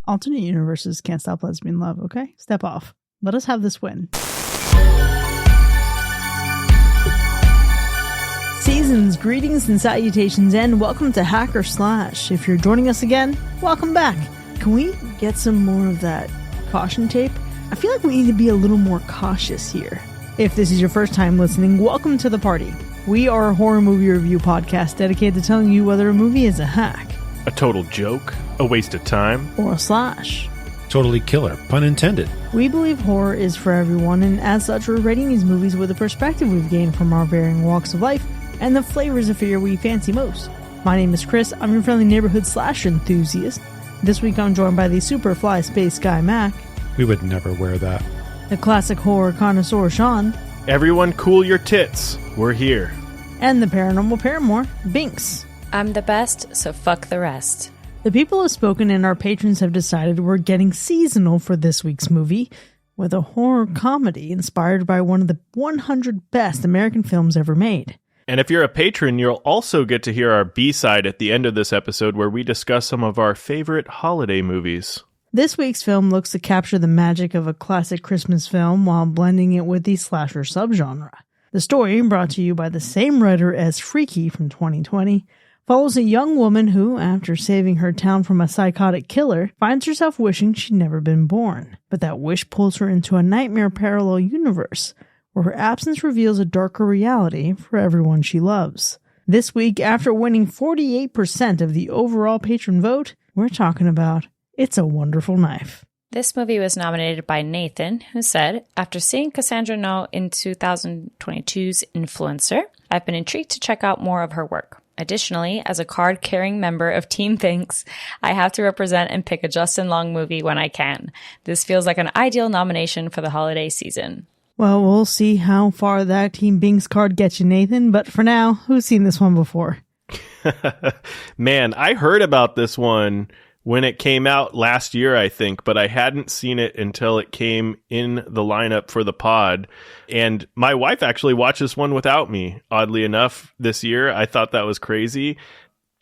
Alternate universes can't stop lesbian love, okay? Step off. Let us have this win. Seasons, greetings and salutations, and welcome to Hack or Slash. If you're joining us again, welcome back. Can we get some more of that caution tape? I feel like we need to be a little more cautious here. If this is your first time listening, welcome to the party. We are a horror movie review podcast dedicated to telling you whether a movie is a hack, a total joke, a waste of time, or a slash. Totally killer, pun intended. We believe horror is for everyone, and as such, we're rating these movies with the perspective we've gained from our varying walks of life and the flavors of fear we fancy most. My name is Chris. I'm your friendly neighborhood slasher enthusiast. This week I'm joined by the super fly space guy Mac. We would never wear that. The classic horror connoisseur Sean. Everyone cool your tits. We're here. And the paranormal paramour Binks. I'm the best, so fuck the rest. The people have spoken and our patrons have decided we're getting seasonal for this week's movie with a horror comedy inspired by one of the 100 best American films ever made. And if you're a patron, you'll also get to hear our B-side at the end of this episode where we discuss some of our favorite holiday movies. This week's film looks to capture the magic of a classic Christmas film while blending it with the slasher subgenre. The story, brought to you by the same writer as Freaky from 2020, follows a young woman who, after saving her town from a psychotic killer, finds herself wishing she'd never been born. But that wish pulls her into a nightmare parallel universe, where her absence reveals a darker reality for everyone she loves. This week, after winning 48% of the overall patron vote, we're talking about It's a Wonderful Knife. This movie was nominated by Nathan, who said, after seeing Cassandra No in 2022's Influencer, I've been intrigued to check out more of her work. Additionally, as a card-carrying member of Team Thinks, I have to represent and pick a Justin Long movie when I can. This feels like an ideal nomination for the holiday season. Well, we'll see how far that Team Binks card gets you, Nathan, but for now, who's seen this one before? Man, I heard about this one when it came out last year, I think, but I hadn't seen it until it came in the lineup for the pod. And my wife actually watched this one without me, oddly enough, this year. I thought that was crazy.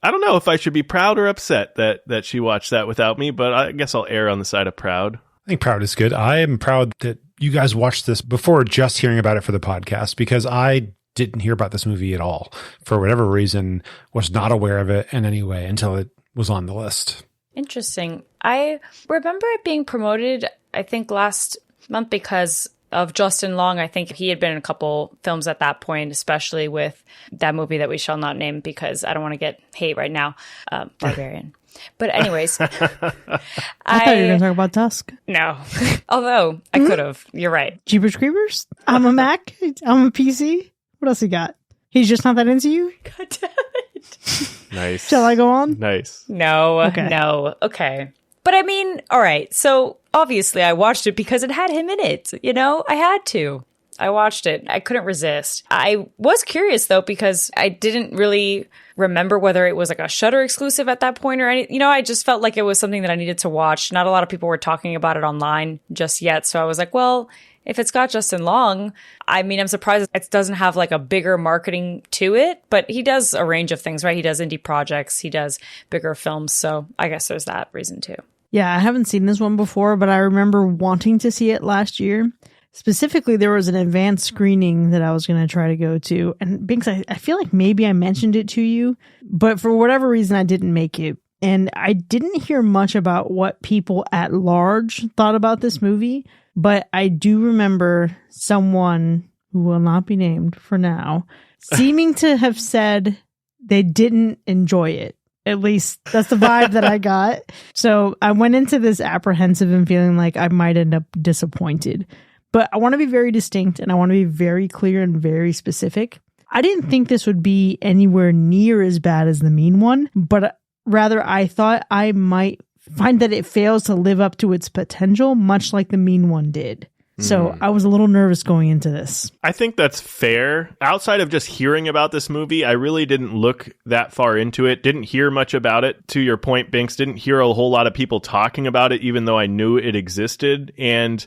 I don't know if I should be proud or upset that she watched that without me, but I guess I'll err on the side of proud. I think proud is good. I am proud that you guys watched this before just hearing about it for the podcast, because I didn't hear about this movie at all. For whatever reason, was not aware of it in any way until it was on the list. Interesting. I remember it being promoted, I think, last month because of Justin Long. I think he had been in a couple films at that point, especially with that movie that we shall not name because I don't want to get hate right now, Barbarian. But anyways, I thought you were going to talk about Tusk. No, although I could have. You're right. Jeepers Creepers? I'm a Mac. I'm a PC. What else you got? He's just not that into you? God damn it. Nice. Shall I go on? Nice. No. Okay. But I mean, all right. So obviously I watched it because it had him in it. You know, I had to. I watched it. I couldn't resist. I was curious though, because I didn't really remember whether it was like a Shudder exclusive at that point or any, you know, I just felt like it was something that I needed to watch. Not a lot of people were talking about it online just yet. So I was like, well, if it's got Justin Long, I mean, I'm surprised it doesn't have like a bigger marketing to it, but he does a range of things, right? He does indie projects, he does bigger films. So I guess there's that reason too. Yeah, I haven't seen this one before, but I remember wanting to see it last year. Specifically, there was an advanced screening that I was going to try to go to. And Binks, I feel like maybe I mentioned it to you, but for whatever reason, I didn't make it. And I didn't hear much about what people at large thought about this movie, but I do remember someone who will not be named for now seeming to have said they didn't enjoy it. At least that's the vibe that I got. So I went into this apprehensive and feeling like I might end up disappointed. But I want to be very distinct and I want to be very clear and very specific. I didn't think this would be anywhere near as bad as The Mean One, but rather I thought I might find that it fails to live up to its potential, much like The Mean One did. So I was a little nervous going into this. I think that's fair. Outside of just hearing about this movie, I really didn't look that far into it. Didn't hear much about it. To your point, Binks, didn't hear a whole lot of people talking about it, even though I knew it existed. And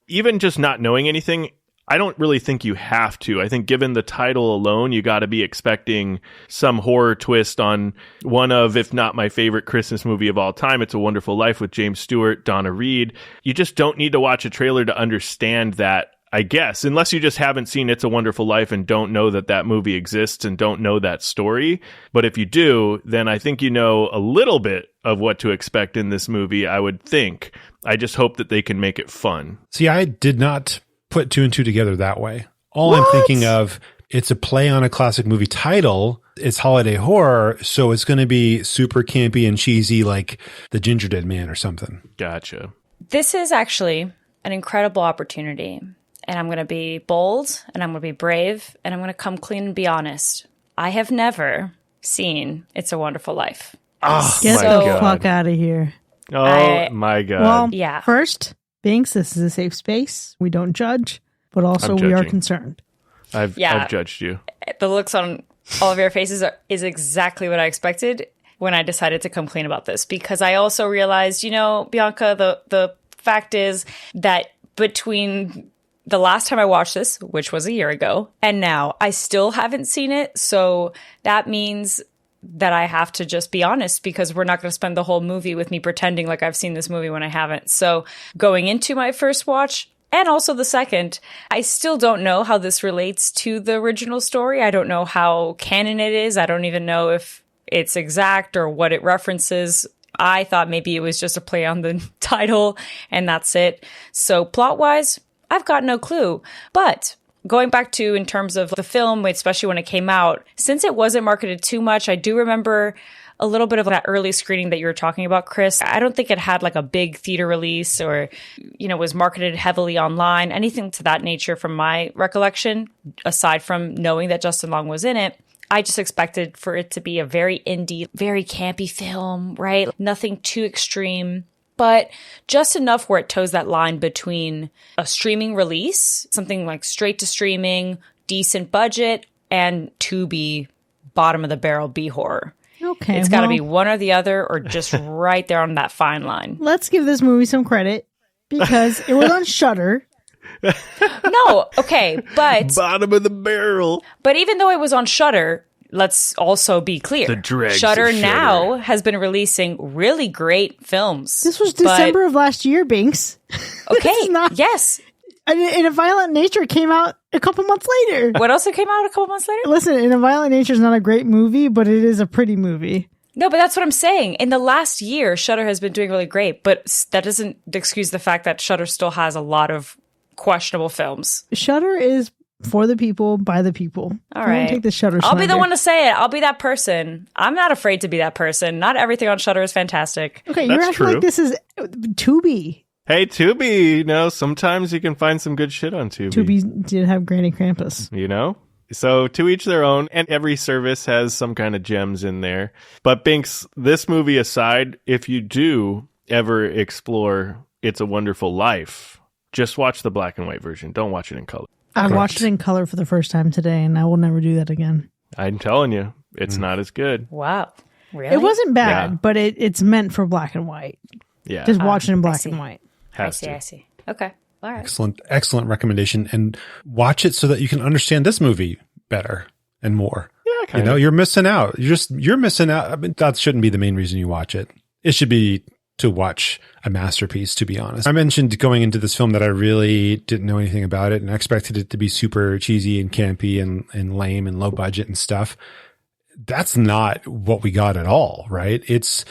even just not knowing anything, I don't really think you have to. I think given the title alone, you got to be expecting some horror twist on one of, if not my favorite Christmas movie of all time, It's a Wonderful Life with James Stewart, Donna Reed. You just don't need to watch a trailer to understand that, I guess, unless you just haven't seen It's a Wonderful Life and don't know that that movie exists and don't know that story. But if you do, then I think you know a little bit of what to expect in this movie, I would think. I just hope that they can make it fun. See, I did not put two and two together that way. All What? I'm thinking of, it's a play on a classic movie title. It's holiday horror, so it's going to be super campy and cheesy like The Ginger Dead Man or something. Gotcha. This is actually an incredible opportunity. And I'm going to be bold, and I'm going to be brave, and I'm going to come clean and be honest. I have never seen It's a Wonderful Life. Oh, Get my the God. fuck out of here. Oh, my God. Well, Yeah. first, Binks, this is a safe space. We don't judge, but also I'm we are judging. concerned. I've judged you. The looks on all of your faces is exactly what I expected when I decided to come clean about this. Because I also realized, Bianca, the fact is that between the last time I watched this, which was a year ago, and now I still haven't seen it. So that means that I have to just be honest, because we're not going to spend the whole movie with me pretending like I've seen this movie when I haven't. So going into my first watch and also the second, I still don't know how this relates to the original story. I don't know how canon it is. I don't even know if it's exact or what it references. I thought maybe it was just a play on the title and that's it. So plot-wise, I've got no clue. But going back to in terms of the film, especially when it came out, since it wasn't marketed too much, I do remember a little bit of that early screening that you were talking about, Chris. I don't think it had like a big theater release or, was marketed heavily online, anything to that nature from my recollection, aside from knowing that Justin Long was in it. I just expected for it to be a very indie, very campy film, right? Nothing too extreme, but just enough where it toes that line between a streaming release, something like straight to streaming, decent budget, and Tubi, bottom of the barrel B horror. Okay. It's got to be one or the other, or just right there on that fine line. Let's give this movie some credit because it was on Shudder. No, okay, but Bottom of the barrel. But even though it was on Shudder, let's also be clear. The dregs Shudder of Shudder. now has been releasing really great films. This was But- December of last year, Binks. Okay, This is not- yes. In a Violent Nature came out a couple months later. What else came out a couple months later? Listen, In a Violent Nature is not a great movie, but it is a pretty movie. No, but that's what I'm saying. In the last year, Shudder has been doing really great, but that doesn't excuse the fact that Shudder still has a lot of questionable films. Shudder is for the people, by the people. All Don't right. take the Shudder I'll be the slander. one to say it. I'll be that person. I'm not afraid to be that person. Not everything on Shudder is fantastic. Okay, you're That's acting true. like this is Tubi. Hey, Tubi, sometimes you can find some good shit on Tubi. Tubi did have Granny Krampus. So to each their own, and every service has some kind of gems in there. But Binks, this movie aside, if you do ever explore It's a Wonderful Life, just watch the black and white version. Don't watch it in color. I watched it in color for the first time today, and I will never do that again. I'm telling you, it's not as good. Wow. Really? It wasn't bad, Yeah. but it's meant for black and white. Yeah, Just watch it in I black see. and white. has I to. see. Okay. All right. Excellent recommendation. And watch it so that you can understand this movie better and more. Yeah, kind You know, of. you're missing out. You're missing out. I mean, that shouldn't be the main reason you watch it. It should be to watch a masterpiece, to be honest. I mentioned going into this film that I really didn't know anything about it and I expected it to be super cheesy and campy and lame and low budget and stuff. That's not what we got at all, right? It's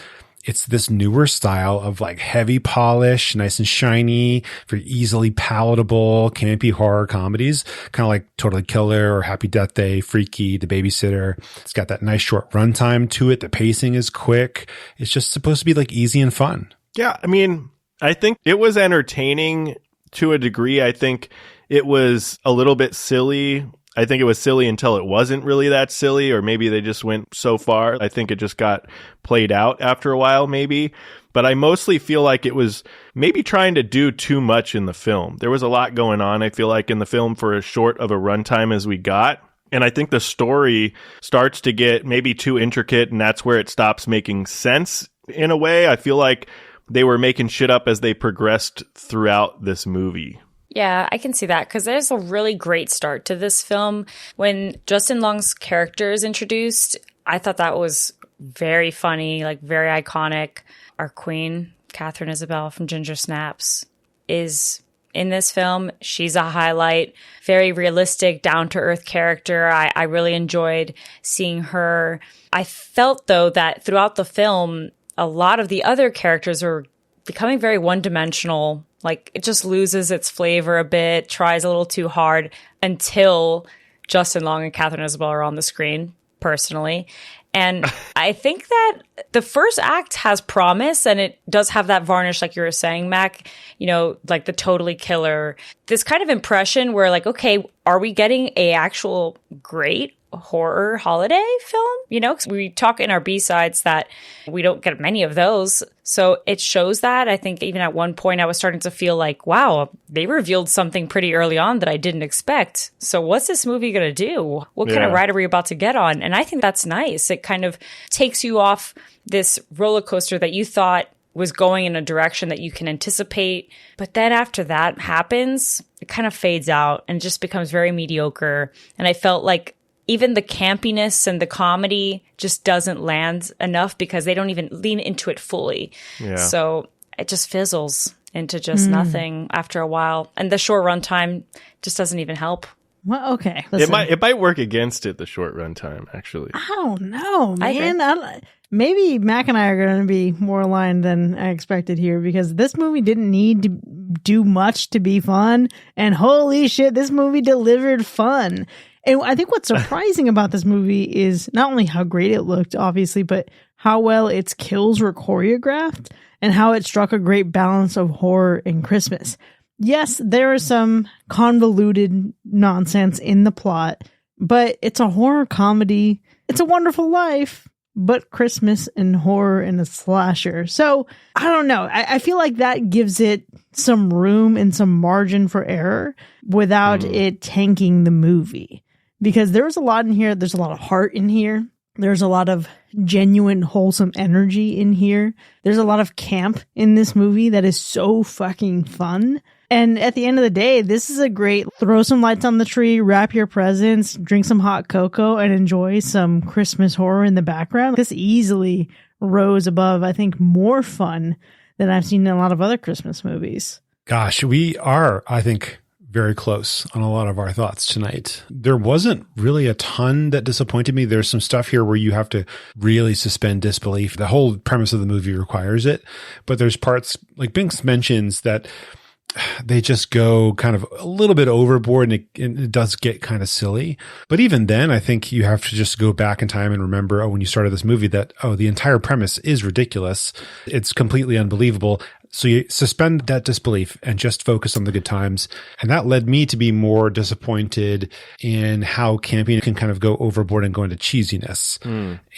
this newer style of like heavy polish, nice and shiny, very easily palatable, campy horror comedies, kind of like Totally Killer or Happy Death Day, Freaky, The Babysitter. It's got that nice short runtime to it. The pacing is quick. It's just supposed to be like easy and fun. Yeah, I mean, I think it was entertaining to a degree. I think it was a little bit silly. I think it was silly until it wasn't really that silly, or maybe they just went so far. I think it just got played out after a while, maybe. But I mostly feel like it was maybe trying to do too much in the film. There was a lot going on, I feel like, in the film for as short of a runtime as we got. And I think the story starts to get maybe too intricate, and that's where it stops making sense in a way. I feel like they were making shit up as they progressed throughout this movie. Yeah, I can see that because there's a really great start to this film. When Justin Long's character is introduced, I thought that was very funny, like very iconic. Our queen, Catherine Isabel from Ginger Snaps, is in this film. She's a highlight, very realistic, down-to-earth character. I really enjoyed seeing her. I felt, though, that throughout the film, a lot of the other characters are becoming very one-dimensional. Like, it just loses its flavor a bit, tries a little too hard until Justin Long and Catherine Isabel are on the screen, personally. And I think that the first act has promise, and it does have that varnish, like you were saying, Mac, you know, like the totally killer. This kind of impression where, like, okay, are we getting a actual great horror holiday film? You know, 'cause we talk in our B-sides that we don't get many of those. So it shows that. I think even at one point I was starting to feel like, wow, they revealed something pretty early on that I didn't expect. So what's this movie going to do? What kind of ride are we about to get on? And I think that's nice. It kind of takes you off this roller coaster that you thought was going in a direction that you can anticipate. But then after that happens, it kind of fades out and just becomes very mediocre. And I felt like even the campiness and the comedy just doesn't land enough because they don't even lean into it fully. Yeah. So it just fizzles into just nothing after a while. And the short runtime just doesn't even help. Well, okay. Listen. It might work against it, the short runtime, actually. I don't know, man. Maybe Mac and I are going to be more aligned than I expected here because this movie didn't need to do much to be fun. And holy shit, this movie delivered fun. And I think what's surprising about this movie is not only how great it looked, obviously, but how well its kills were choreographed and how it struck a great balance of horror and Christmas. Yes, there is some convoluted nonsense in the plot, but it's a horror comedy. It's a Wonderful Life, but Christmas and horror and a slasher. So I don't know. I feel like that gives it some room and some margin for error without it tanking the movie. Because there's a lot in here. There's a lot of heart in here. There's a lot of genuine, wholesome energy in here. There's a lot of camp in this movie that is so fucking fun. And at the end of the day, this is a great throw some lights on the tree, wrap your presents, drink some hot cocoa, and enjoy some Christmas horror in the background. This easily rose above, I think, more fun than I've seen in a lot of other Christmas movies. Gosh, we are, I think, very close on a lot of our thoughts tonight. There wasn't really a ton that disappointed me. There's some stuff here where you have to really suspend disbelief. The whole premise of the movie requires it. But there's parts, like Binks mentions, that they just go kind of a little bit overboard and it does get kind of silly. But even then, I think you have to just go back in time and remember, when you started this movie that, the entire premise is ridiculous. It's completely unbelievable. So you suspend that disbelief and just focus on the good times. And that led me to be more disappointed in how camping can kind of go overboard and go into cheesiness.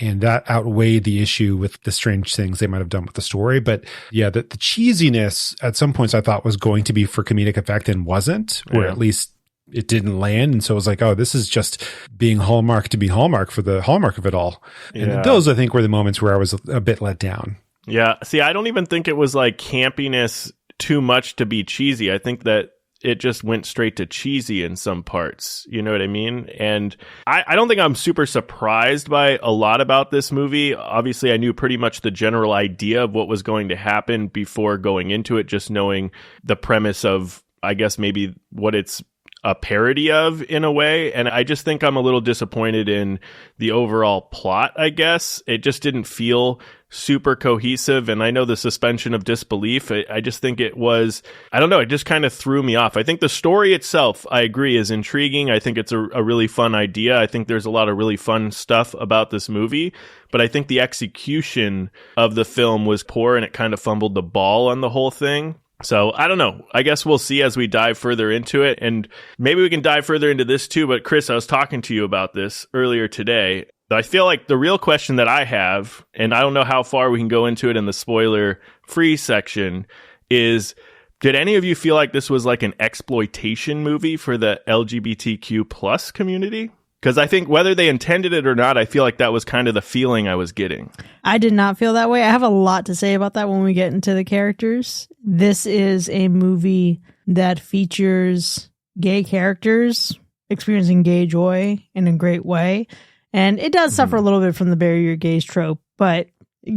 And that outweighed the issue with the strange things they might have done with the story. But yeah, the cheesiness at some points I thought was going to be for comedic effect and wasn't, or at least it didn't land. And so it was like, this is just being Hallmark to be Hallmark for the Hallmark of it all. And those, I think, were the moments where I was a bit let down. Yeah. See, I don't even think it was like campiness too much to be cheesy. I think that it just went straight to cheesy in some parts. You know what I mean? And I don't think I'm super surprised by a lot about this movie. Obviously, I knew pretty much the general idea of what was going to happen before going into it, just knowing the premise of, I guess, maybe what it's a parody of in a way. And I just think I'm a little disappointed in the overall plot, I guess. It just didn't feel super cohesive. And I know the suspension of disbelief, I just think it was, I don't know, it just kind of threw me off. I think the story itself, I agree, is intriguing. I think it's a really fun idea. I think there's a lot of really fun stuff about this movie. But I think the execution of the film was poor and it kind of fumbled the ball on the whole thing. So I don't know. I guess we'll see as we dive further into it. And maybe we can dive further into this too. But Chris, I was talking to you about this earlier today. I feel like the real question that I have, and I don't know how far we can go into it in the spoiler-free section, is did any of you feel like this was like an exploitation movie for the LGBTQ plus community? Because I think whether they intended it or not, I feel like that was kind of the feeling I was getting. I did not feel that way. I have a lot to say about that when we get into the characters. This is a movie that features gay characters experiencing gay joy in a great way. And it does suffer a little bit from the bury your gays trope, but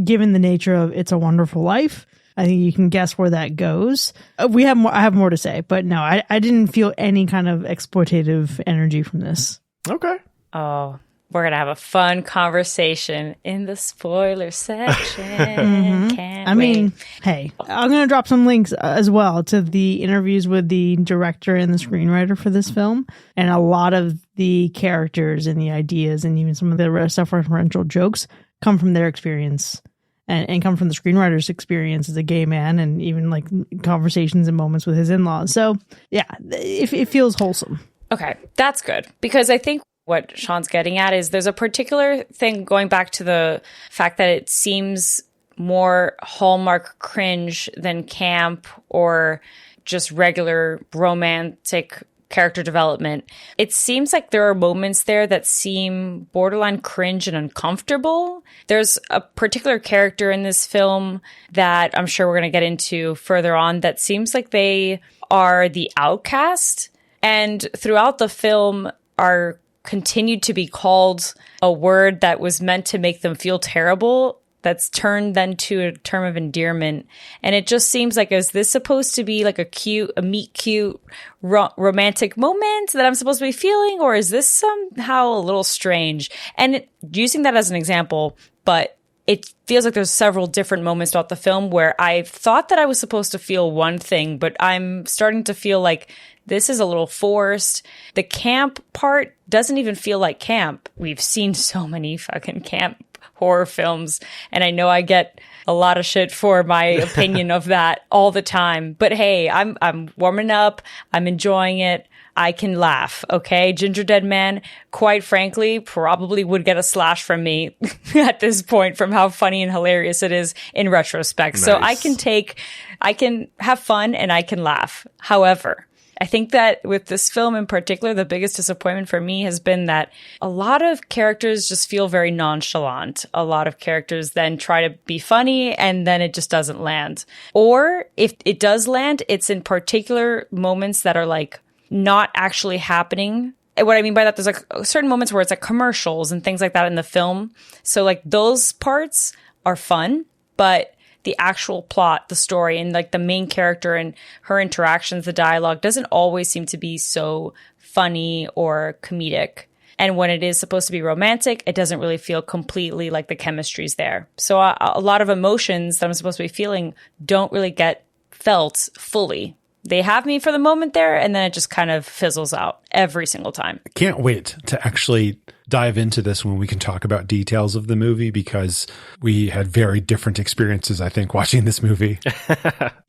given the nature of It's a Wonderful Life, I think you can guess where that goes. I have more to say, but no, I didn't feel any kind of exploitative energy from this. Okay. Oh, we're going to have a fun conversation in the spoiler section. Can't wait. Hey, I'm going to drop some links as well to the interviews with the director and the screenwriter for this film. And a lot of the characters and the ideas and even some of the self-referential jokes come from their experience and come from the screenwriter's experience as a gay man and even like conversations and moments with his in-laws. So yeah, it feels wholesome. Okay, that's good. Because I think what Sean's getting at is there's a particular thing going back to the fact that it seems more Hallmark cringe than camp or just regular romantic character development. It seems like there are moments there that seem borderline cringe and uncomfortable. There's a particular character in this film that I'm sure we're going to get into further on that seems like they are the outcast. And throughout the film are continued to be called a word that was meant to make them feel terrible, that's turned then to a term of endearment. And it just seems like, is this supposed to be like a meet cute romantic moment that I'm supposed to be feeling? Or is this somehow a little strange? And using that as an example, but it feels like there's several different moments throughout the film where I thought that I was supposed to feel one thing, but I'm starting to feel like this is a little forced. The camp part doesn't even feel like camp. We've seen so many fucking camp horror films, and I know I get a lot of shit for my opinion of that all the time. But hey, I'm warming up. I'm enjoying it. I can laugh, okay? Ginger Dead Man, quite frankly, probably would get a slash from me at this point from how funny and hilarious it is in retrospect. Nice. So I can have fun and I can laugh. However, I think that with this film in particular, the biggest disappointment for me has been that a lot of characters just feel very nonchalant. A lot of characters then try to be funny and then it just doesn't land. Or if it does land, it's in particular moments that are like not actually happening. And what I mean by that, there's like certain moments where it's like commercials and things like that in the film. So like those parts are fun, but the actual plot, the story, and like the main character and her interactions, the dialogue doesn't always seem to be so funny or comedic. And when it is supposed to be romantic, it doesn't really feel completely like the chemistry's there. So a lot of emotions that I'm supposed to be feeling don't really get felt fully. They have me for the moment there, and then it just kind of fizzles out every single time. I can't wait to actually dive into this when we can talk about details of the movie, because we had very different experiences, I think, watching this movie.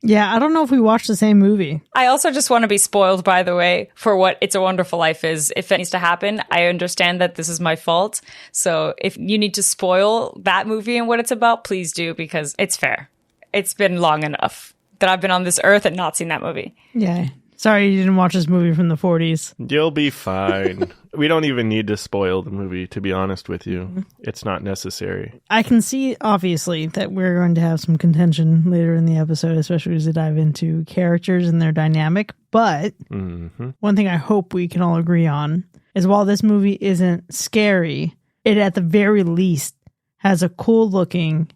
Yeah, I don't know if we watched the same movie. I also just want to be spoiled, by the way, for what It's a Wonderful Life is. If it needs to happen, I understand that this is my fault. So if you need to spoil that movie and what it's about, please do, because it's fair. It's been long enough that I've been on this earth and not seen that movie. Yeah. Sorry you didn't watch this movie from the 40s. You'll be fine. We don't even need to spoil the movie, to be honest with you. It's not necessary. I can see, obviously, that we're going to have some contention later in the episode, especially as we dive into characters and their dynamic. But one thing I hope we can all agree on is while this movie isn't scary, it at the very least has a cool-looking,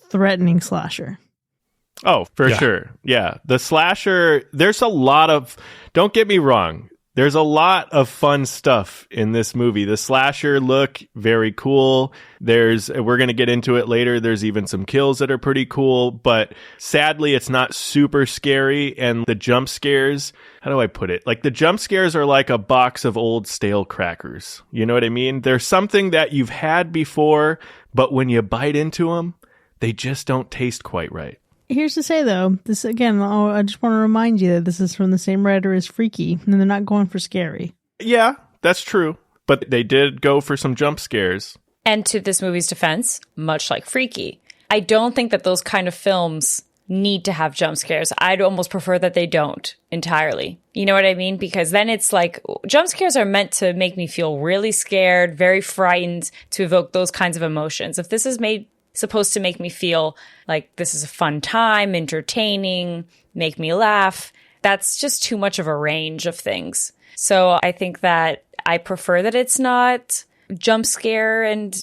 threatening slasher. Oh, for sure. Yeah. The slasher, there's a lot of, don't get me wrong, there's a lot of fun stuff in this movie. The slasher look, very cool. We're going to get into it later. There's even some kills that are pretty cool, but sadly it's not super scary. And the jump scares, how do I put it? Like the jump scares are like a box of old stale crackers. You know what I mean? There's something that you've had before, but when you bite into them, they just don't taste quite right. Here's to say, though, this again, I just want to remind you that this is from the same writer as Freaky, and they're not going for scary. Yeah, that's true. But they did go for some jump scares. And to this movie's defense, much like Freaky, I don't think that those kind of films need to have jump scares. I'd almost prefer that they don't entirely. You know what I mean? Because then it's like jump scares are meant to make me feel really scared, very frightened, to evoke those kinds of emotions. If this is supposed to make me feel like this is a fun time, entertaining, make me laugh, that's just too much of a range of things. So I think that I prefer that it's not jump scare and,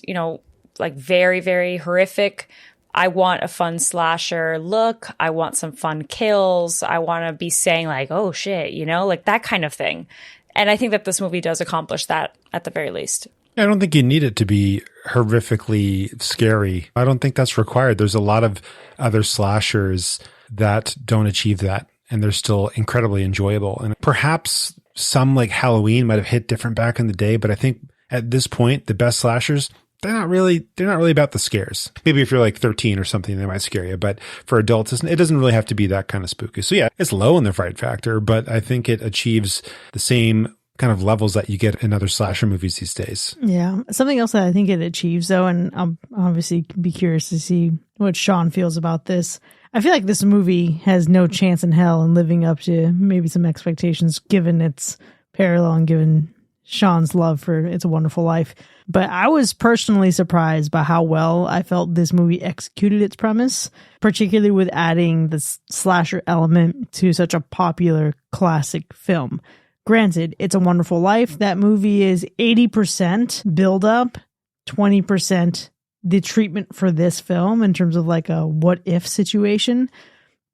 like very, very horrific. I want a fun slasher look. I want some fun kills. I want to be saying like, oh shit, like that kind of thing. And I think that this movie does accomplish that at the very least. I don't think you need it to be horrifically scary. I don't think that's required. There's a lot of other slashers that don't achieve that, and they're still incredibly enjoyable. And perhaps some like Halloween might have hit different back in the day, but I think at this point, the best slashers, they're not really about the scares. Maybe if you're like 13 or something, they might scare you. But for adults, it doesn't really have to be that kind of spooky. So yeah, it's low in the fright factor, but I think it achieves the same kind of levels that you get in other slasher movies these days. Yeah. Something else that I think it achieves, though, and I'll obviously be curious to see what Sean feels about this. I feel like this movie has no chance in hell in living up to maybe some expectations, given its parallel and given Sean's love for It's a Wonderful Life. But I was personally surprised by how well I felt this movie executed its premise, particularly with adding the slasher element to such a popular classic film. Granted, It's a Wonderful Life, that movie is 80% build up, 20% the treatment for this film in terms of like a what if situation.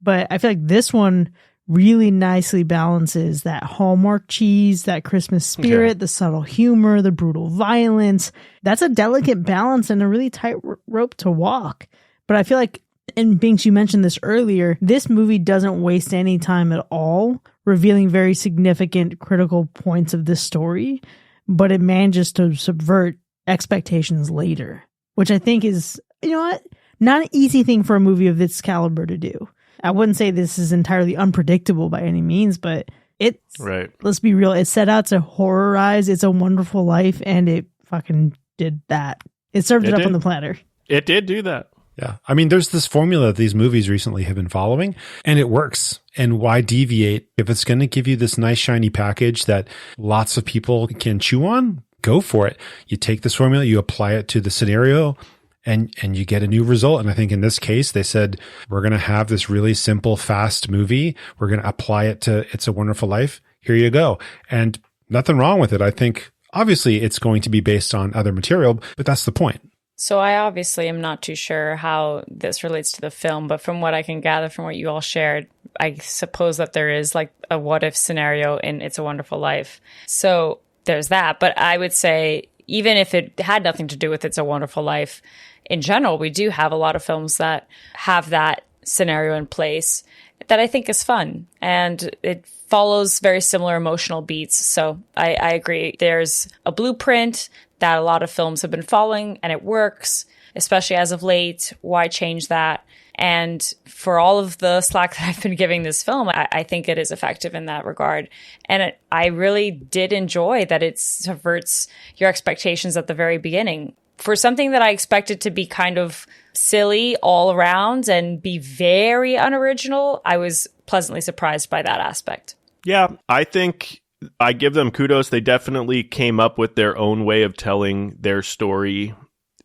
But I feel like this one really nicely balances that Hallmark cheese, that Christmas spirit, the subtle humor, the brutal violence. That's a delicate balance and a really tight rope to walk. But I feel like, and Binks, you mentioned this earlier, this movie doesn't waste any time at all revealing very significant critical points of this story, but it manages to subvert expectations later, which I think is, not an easy thing for a movie of this caliber to do. I wouldn't say this is entirely unpredictable by any means, but it's, right. Let's be real, it set out to horrorize It's a Wonderful Life, and it fucking did that. It served it up on the platter. It did do that. Yeah. I mean, there's this formula that these movies recently have been following, and it works. And why deviate? If it's going to give you this nice, shiny package that lots of people can chew on, go for it. You take this formula, you apply it to the scenario, and you get a new result. And I think in this case, they said, we're going to have this really simple, fast movie. We're going to apply it to It's a Wonderful Life. Here you go. And nothing wrong with it. I think obviously it's going to be based on other material, but that's the point. So I obviously am not too sure how this relates to the film, but from what I can gather from what you all shared, I suppose that there is like a what if scenario in It's a Wonderful Life. So there's that. But I would say, even if it had nothing to do with It's a Wonderful Life, in general, we do have a lot of films that have that scenario in place that I think is fun. And it follows very similar emotional beats. So I agree. There's a blueprint that a lot of films have been following, and it works, especially as of late. Why change that? And for all of the slack that I've been giving this film, I think it is effective in that regard. And I really did enjoy that it subverts your expectations at the very beginning. For something that I expected to be kind of silly all around and be very unoriginal, I was pleasantly surprised by that aspect. Yeah, I think I give them kudos. They definitely came up with their own way of telling their story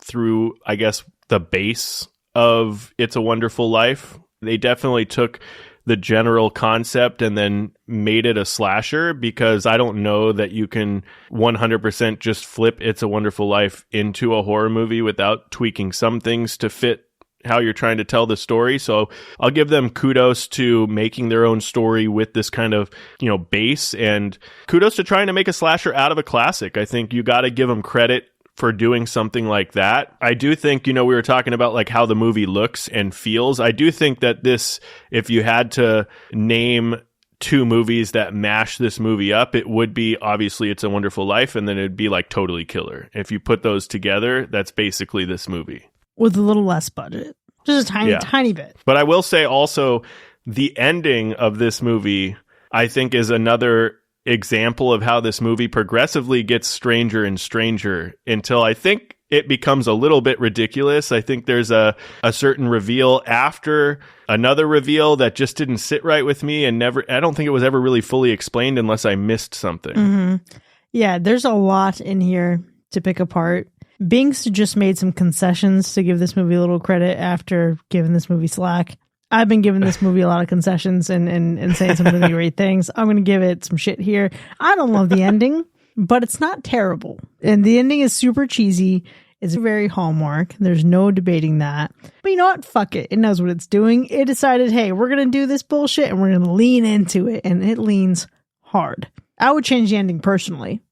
through, I guess, the base of It's a Wonderful Life. They definitely took the general concept and then made it a slasher, because I don't know that you can 100% just flip It's a Wonderful Life into a horror movie without tweaking some things to fit how you're trying to tell the story. So I'll give them kudos to making their own story with this kind of, base, and kudos to trying to make a slasher out of a classic. I think you got to give them credit for doing something like that. I do think, we were talking about like how the movie looks and feels. I do think that this, if you had to name two movies that mash this movie up, it would be obviously It's a Wonderful Life, and then it'd be like Totally Killer. If you put those together, that's basically this movie. With a little less budget. Just a tiny bit. But I will say also, the ending of this movie, I think, is another example of how this movie progressively gets stranger and stranger, until I think it becomes a little bit ridiculous. I think there's a certain reveal after another reveal that just didn't sit right with me, and I don't think it was ever really fully explained unless I missed something. Mm-hmm. Yeah, there's a lot in here to pick apart. Binks just made some concessions to give this movie a little credit after giving this movie slack. I've been giving this movie a lot of concessions and saying some really great things. I'm going to give it some shit here. I don't love the ending, but it's not terrible. And the ending is super cheesy. It's very Hallmark. There's no debating that. But you know what? Fuck it. It knows what it's doing. It decided, hey, we're going to do this bullshit and we're going to lean into it. And it leans hard. I would change the ending personally.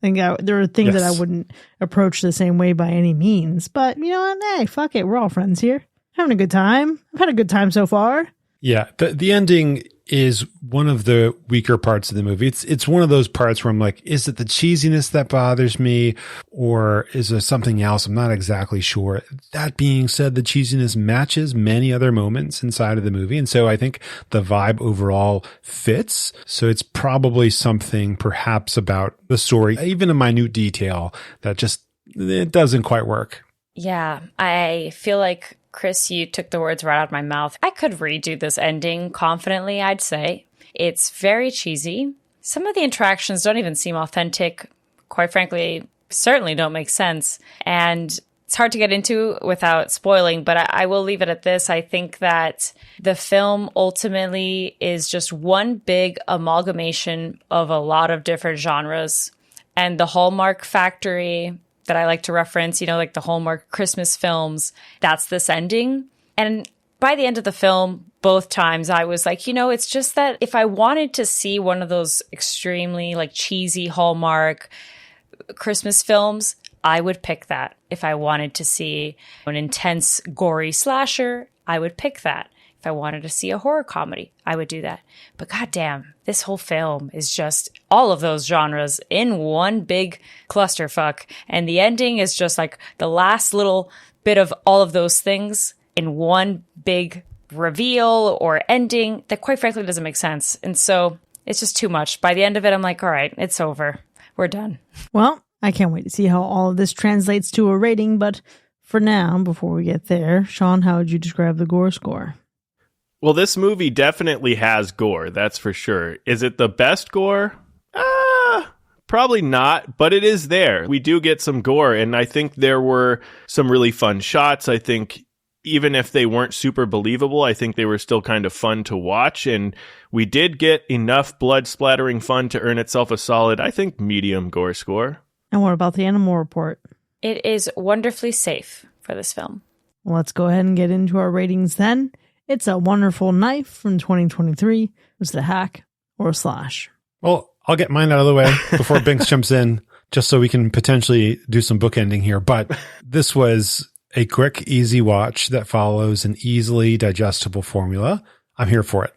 I think there are things that I wouldn't approach the same way by any means. But you know what? Hey, fuck it. We're all friends here. Having a good time. I've had a good time so far. Yeah, the ending is one of the weaker parts of the movie. It's one of those parts where I'm like, is it the cheesiness that bothers me, or is there something else? I'm not exactly sure. That being said, the cheesiness matches many other moments inside of the movie, and so I think the vibe overall fits. So it's probably something perhaps about the story, even a minute detail, that just it doesn't quite work. Yeah, I feel like, Chris, you took the words right out of my mouth. I could redo this ending confidently, I'd say. It's very cheesy. Some of the interactions don't even seem authentic. Quite frankly, certainly don't make sense. And it's hard to get into without spoiling, but I will leave it at this. I think that the film ultimately is just one big amalgamation of a lot of different genres. And the Hallmark factory that I like to reference, like the Hallmark Christmas films, that's this ending. And by the end of the film, both times I was like, it's just that if I wanted to see one of those extremely cheesy Hallmark Christmas films, I would pick that. If I wanted to see an intense, gory slasher, I would pick that. If I wanted to see a horror comedy, I would do that. But goddamn, this whole film is just all of those genres in one big clusterfuck. And the ending is just the last little bit of all of those things in one big reveal or ending that quite frankly doesn't make sense. And so it's just too much. By the end of it, I'm like, all right, it's over. We're done. Well, I can't wait to see how all of this translates to a rating. But for now, before we get there, Sean, how would you describe the gore score? Well, this movie definitely has gore, that's for sure. Is it the best gore? Probably not, but it is there. We do get some gore, and I think there were some really fun shots. I think even if they weren't super believable, I think they were still kind of fun to watch, and we did get enough blood-splattering fun to earn itself a solid, I think, medium gore score. And what about the animal report? It is wonderfully safe for this film. Well, let's go ahead and get into our ratings then. It's A Wonderful Knife from 2023. Was it a hack or a slash? Well, I'll get mine out of the way before Binks jumps in, just so we can potentially do some bookending here. But this was a quick, easy watch that follows an easily digestible formula. I'm here for it.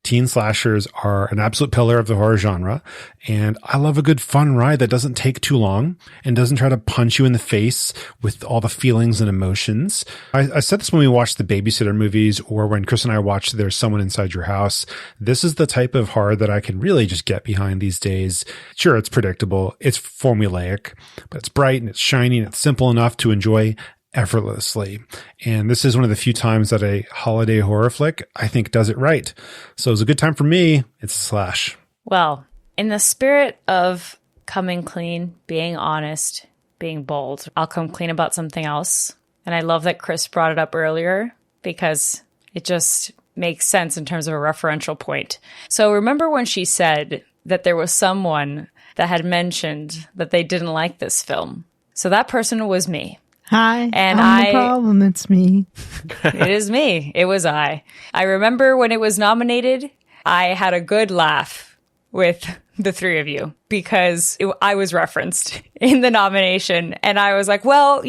Teen slashers are an absolute pillar of the horror genre, and I love a good fun ride that doesn't take too long and doesn't try to punch you in the face with all the feelings and emotions. I said this when we watched the Babysitter movies, or when Chris and I watched There's Someone Inside Your House. This is the type of horror that I can really just get behind these days. Sure, it's predictable, it's formulaic, but it's bright and it's shiny and it's simple enough to enjoy effortlessly. And this is one of the few times that a holiday horror flick, I think, does it right. So it was a good time for me. It's a slash. Well, in the spirit of coming clean, being honest, being bold, I'll come clean about something else. And I love that Chris brought it up earlier because it just makes sense in terms of a referential point. So remember when she said that there was someone that had mentioned that they didn't like this film? So that person was me. Hi, and I'm the problem. It's me. It is me. It was I. I remember when it was nominated, I had a good laugh with the three of you because I was referenced in the nomination. And I was like, well,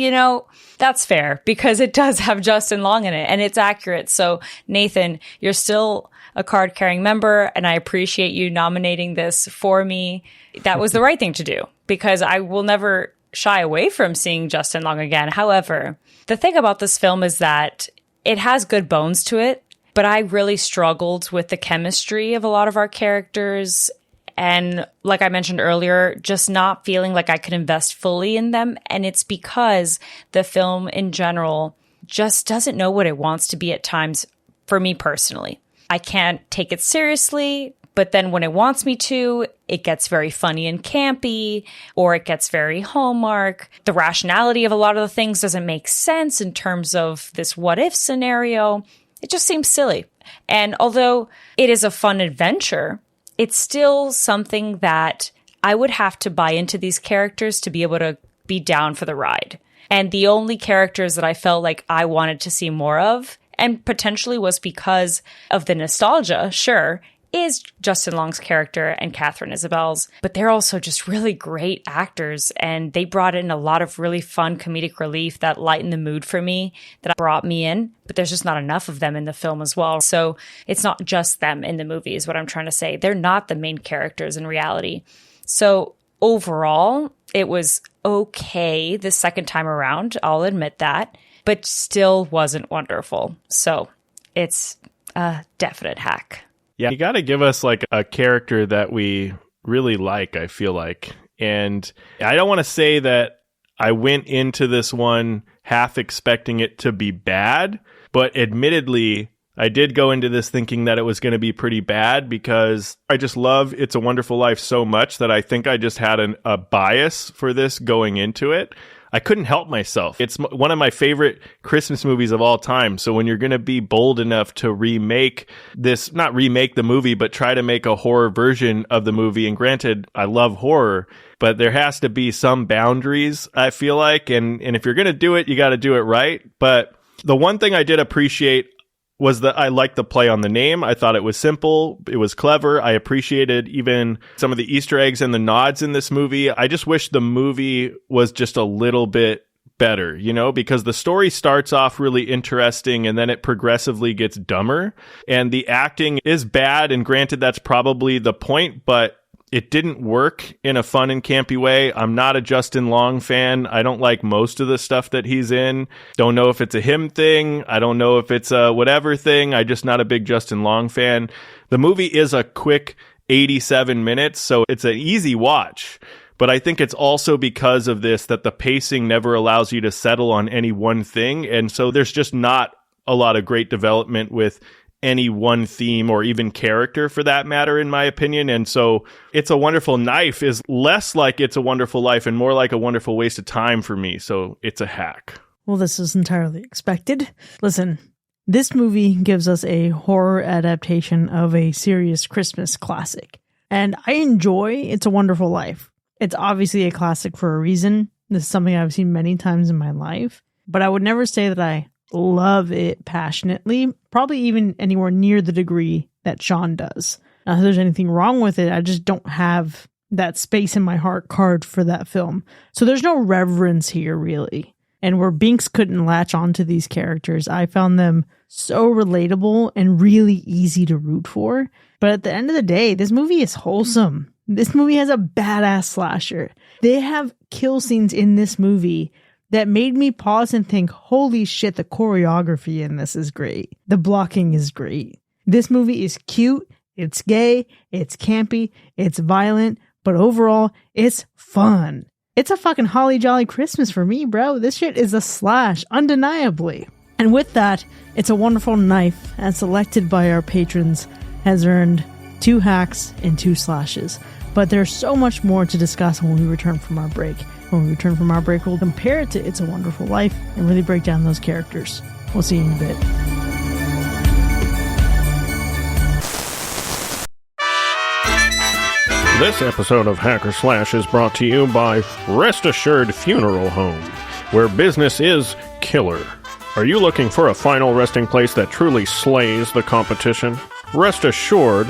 that's fair because it does have Justin Long in it and it's accurate. So Nathan, you're still a card-carrying member and I appreciate you nominating this for me. That was the right thing to do because I will never shy away from seeing Justin Long again. However, the thing about this film is that it has good bones to it, but I really struggled with the chemistry of a lot of our characters And like I mentioned earlier, just not feeling like I could invest fully in them. And it's because the film in general just doesn't know what it wants to be at times for me personally. I can't take it seriously, but then when it wants me to, it gets very funny and campy, or it gets very Hallmark. The rationality of a lot of the things doesn't make sense in terms of this what if scenario. It just seems silly. And although it is a fun adventure, it's still something that I would have to buy into these characters to be able to be down for the ride. And the only characters that I felt like I wanted to see more of, and potentially was because of the nostalgia, sure, is Justin Long's character and Catherine Isabel's, but they're also just really great actors, and they brought in a lot of really fun comedic relief that lightened the mood for me, that brought me in, but there's just not enough of them in the film as well. So it's not just them in the movie is what I'm trying to say. They're not the main characters in reality. So overall, it was okay the second time around, I'll admit that, but still wasn't wonderful. So it's a definite hack. Yeah, you got to give us like a character that we really like, I feel like. And I don't want to say that I went into this one half expecting it to be bad, but admittedly, I did go into this thinking that it was going to be pretty bad because I just love It's a Wonderful Life so much that I think I just had a bias for this going into it. I couldn't help myself. It's one of my favorite Christmas movies of all time. So when you're going to be bold enough to remake this, not remake the movie, but try to make a horror version of the movie. And granted, I love horror, but there has to be some boundaries, I feel like. And if you're going to do it, you got to do it right. But the one thing I did appreciate was that I liked the play on the name. I thought it was simple. It was clever. I appreciated even some of the Easter eggs and the nods in this movie. I just wish the movie was just a little bit better, you know, because the story starts off really interesting and then it progressively gets dumber. And the acting is bad. And granted, that's probably the point, but it didn't work in a fun and campy way. I'm not a Justin Long fan. I don't like most of the stuff that he's in. Don't know if it's a him thing. I don't know if it's a whatever thing. I'm just not a big Justin Long fan. The movie is a quick 87 minutes, so it's an easy watch. But I think it's also because of this that the pacing never allows you to settle on any one thing. And so there's just not a lot of great development with any one theme or even character for that matter, in my opinion. And so It's a Wonderful Knife is less like It's a Wonderful Life and more like a wonderful waste of time for me. So it's a hack. Well, this is entirely expected. Listen, this movie gives us a horror adaptation of a serious Christmas classic. And I enjoy It's a Wonderful Life. It's obviously a classic for a reason. This is something I've seen many times in my life. But I would never say that I love it passionately, probably even anywhere near the degree that Sean does. Now, if there's anything wrong with it, I just don't have that space in my heart carved for that film. So there's no reverence here, really. And where Binks couldn't latch onto these characters, I found them so relatable and really easy to root for. But at the end of the day, this movie is wholesome. This movie has a badass slasher. They have kill scenes in this movie that made me pause and think, holy shit, the choreography in this is great. The blocking is great. This movie is cute, it's gay, it's campy, it's violent, but overall, it's fun. It's a fucking holly jolly Christmas for me, bro. This shit is a slash, undeniably. And with that, It's a Wonderful Knife, as selected by our patrons, has earned 2 hacks and 2 slashes. But there's so much more to discuss when we return from our break. When we return from our break, we'll compare it to It's a Wonderful Life and really break down those characters. We'll see you in a bit. This episode of Hacker Slash is brought to you by Rest Assured Funeral Home, where business is killer. Are you looking for a final resting place that truly slays the competition? Rest assured,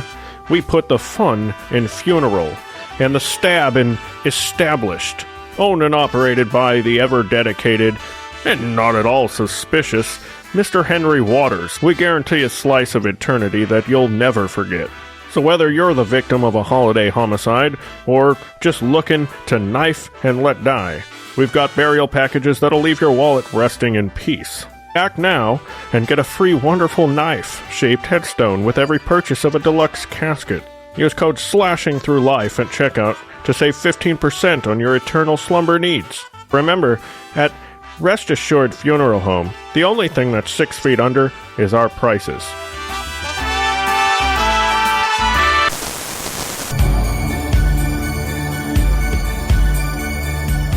we put the fun in funeral and the stab in established. Owned and operated by the ever-dedicated and not at all suspicious Mr. Henry Waters, we guarantee a slice of eternity that you'll never forget. So whether you're the victim of a holiday homicide or just looking to knife and let die, we've got burial packages that'll leave your wallet resting in peace. Act now and get a free wonderful knife-shaped headstone with every purchase of a deluxe casket. Use code SLASHINGTHROUGHLIFE at checkout to save 15% on your eternal slumber needs. Remember, at Rest Assured Funeral Home, the only thing that's 6 feet under is our prices.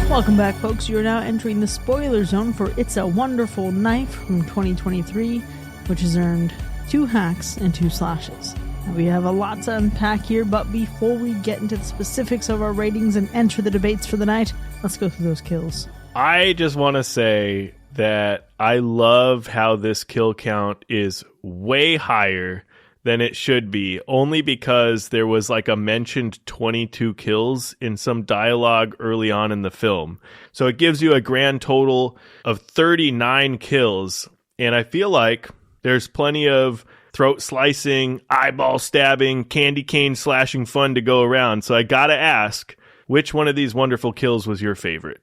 Welcome back, folks. You are now entering the spoiler zone for It's a Wonderful Knife from 2023, which has earned 2 hacks and 2 slashes. Now, we have a lot to unpack here, but before we get into the specifics of our ratings and enter the debates for the night, let's go through those kills. I just want to say that I love how this kill count is way higher than it should be, only because there was like a mentioned 22 kills in some dialogue early on in the film. So it gives you a grand total of 39 kills. And I feel like there's plenty of throat slicing, eyeball stabbing, candy cane slashing fun to go around. So I gotta ask, which one of these wonderful kills was your favorite?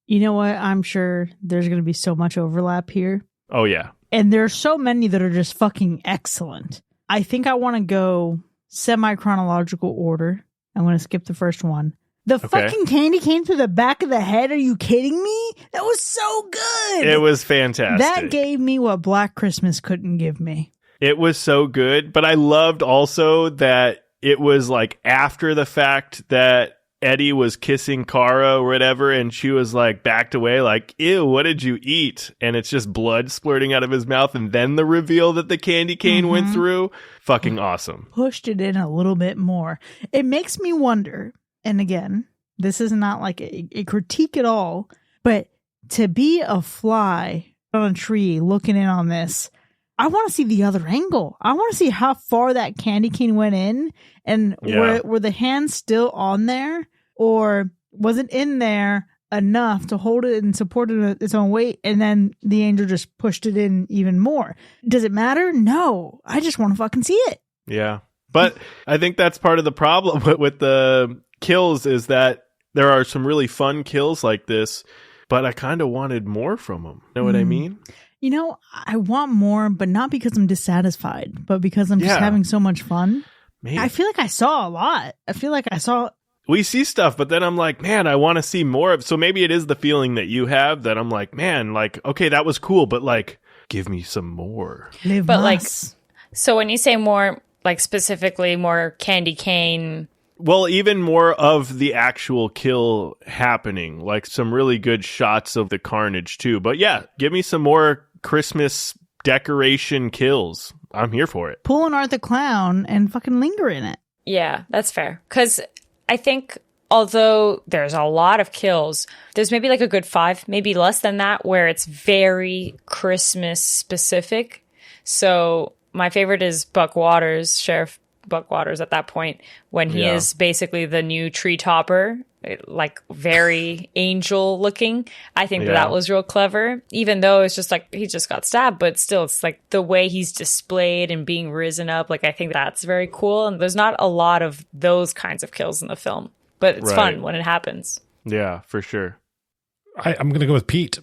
You know what? I'm sure there's going to be so much overlap here. Oh, yeah. And there's so many that are just fucking excellent. I think I want to go semi-chronological order. I'm going to skip the first one. The fucking candy cane through the back of the head. Are you kidding me? That was so good. It was fantastic. That gave me what Black Christmas couldn't give me. It was so good. But I loved also that it was like after the fact that Eddie was kissing Kara or whatever, and she was like backed away like, ew, what did you eat? And it's just blood splurting out of his mouth, and then the reveal that the candy cane went through. Fucking awesome. Pushed it in a little bit more. It makes me wonder, and again, this is not like a critique at all, but to be a fly on a tree looking in on this, I want to see the other angle. I want to see how far that candy cane went in, and were the hands still on there, or was it in there enough to hold it and support it at its own weight, and then the angel just pushed it in even more? Does it matter? No. I just want to fucking see it. Yeah. But I think that's part of the problem with the kills, is that there are some really fun kills like this, but I kind of wanted more from them. Know what I mean? You know, I want more, but not because I'm dissatisfied, but because I'm just having so much fun. Man. I feel like I saw a lot. I feel like I saw... We see stuff, but then I'm like, man, I want to see more of. So maybe it is the feeling that you have that I'm like, man, like, okay, that was cool, but like, give me some more. But like, so when you say more, like specifically more candy cane... Well, even more of the actual kill happening, like some really good shots of the carnage too. But yeah, give me some more Christmas decoration kills. I'm here for it. Pull an Art the Clown and fucking linger in it. Yeah, that's fair. Because I think although there's a lot of kills, there's maybe like a good 5, maybe less than that, where it's very Christmas specific. So my favorite is Buck Waters, Sheriff Buck Waters at that point, when he is basically the new tree topper, like very angel looking. I think that was real clever, even though it's just like he just got stabbed, but still it's like the way he's displayed and being risen up. Like I think that's very cool. And there's not a lot of those kinds of kills in the film, but it's fun when it happens. Yeah, for sure. I'm going to go with Pete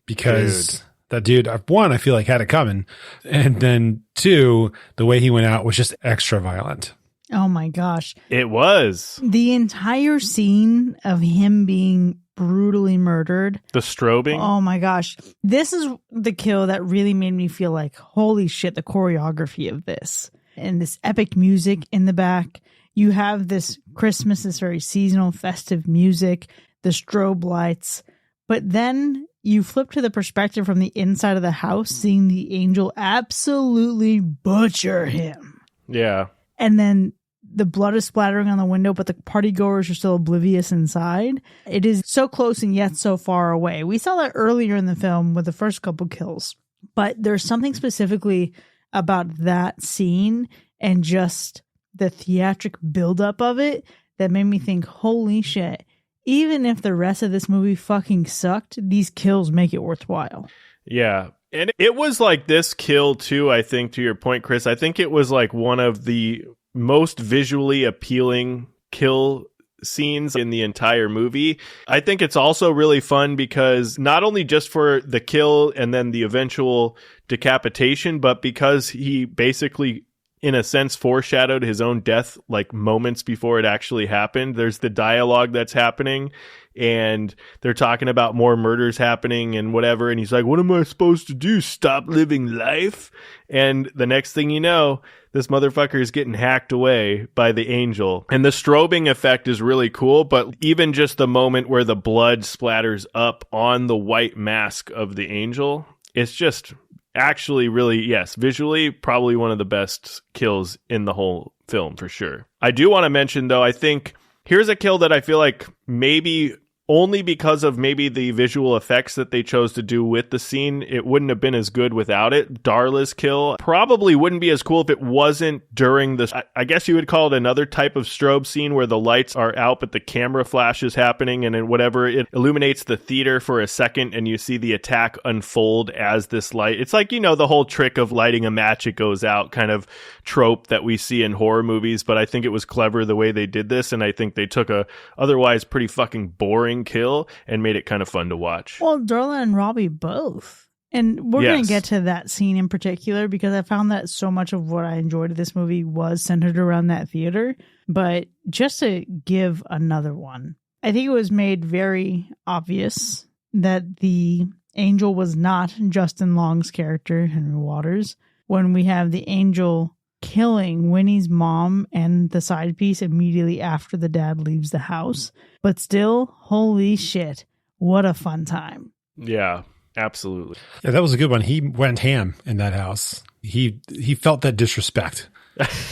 because that dude, one, I feel like had it coming. And then two, the way he went out was just extra violent. Oh my gosh. It was. The entire scene of him being brutally murdered. The strobing. Oh my gosh. This is the kill that really made me feel like, holy shit, the choreography of this. And this epic music in the back. You have this Christmas, this very seasonal, festive music, the strobe lights. But then you flip to the perspective from the inside of the house, seeing the angel absolutely butcher him. Yeah. And then the blood is splattering on the window, but the partygoers are still oblivious inside. It is so close and yet so far away. We saw that earlier in the film with the first couple kills. But there's something specifically about that scene and just the theatric buildup of it that made me think, holy shit. Even if the rest of this movie fucking sucked, these kills make it worthwhile. Yeah. And it was like this kill too, I think, to your point, Chris. I think it was like one of the most visually appealing kill scenes in the entire movie. I think it's also really fun because not only just for the kill and then the eventual decapitation, but because he basically in a sense, foreshadowed his own death like moments before it actually happened. There's the dialogue that's happening, and they're talking about more murders happening and whatever. And he's like, what am I supposed to do? Stop living life? And the next thing you know, this motherfucker is getting hacked away by the angel. And the strobing effect is really cool, but even just the moment where the blood splatters up on the white mask of the angel, it's just actually really, yes, visually, probably one of the best kills in the whole film for sure. I do want to mention, though, I think here's a kill that I feel like maybe only because of maybe the visual effects that they chose to do with the scene, it wouldn't have been as good without it. Darla's kill probably wouldn't be as cool if it wasn't during this. I guess you would call it another type of strobe scene where the lights are out, but the camera flash is happening, and then whatever, it illuminates the theater for a second, and you see the attack unfold as this light. It's like, you know, the whole trick of lighting a match, it goes out kind of trope that we see in horror movies, but I think it was clever the way they did this, and I think they took a otherwise pretty fucking boring kill and made it kind of fun to watch. Well, Darla and Robbie both. And we're going to get to that scene in particular because I found that so much of what I enjoyed of this movie was centered around that theater. But just to give another one, I think it was made very obvious that the angel was not Justin Long's character, Henry Waters, when we have the angel killing Winnie's mom and the side piece immediately after the dad leaves the house. But still, holy shit, what a fun time. Yeah, absolutely. Yeah, that was a good one. He went ham in that house. He felt that disrespect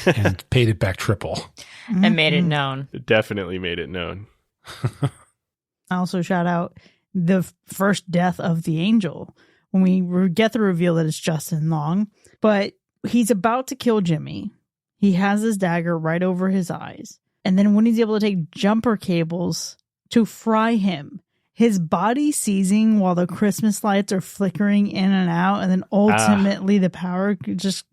and paid it back triple. And made it known. It definitely made it known. I also shout out the first death of the angel when we get the reveal that it's Justin Long, but he's about to kill Jimmy. He has his dagger right over his eyes. And then when he's able to take jumper cables to fry him, his body seizing while the Christmas lights are flickering in and out, and then ultimately the power just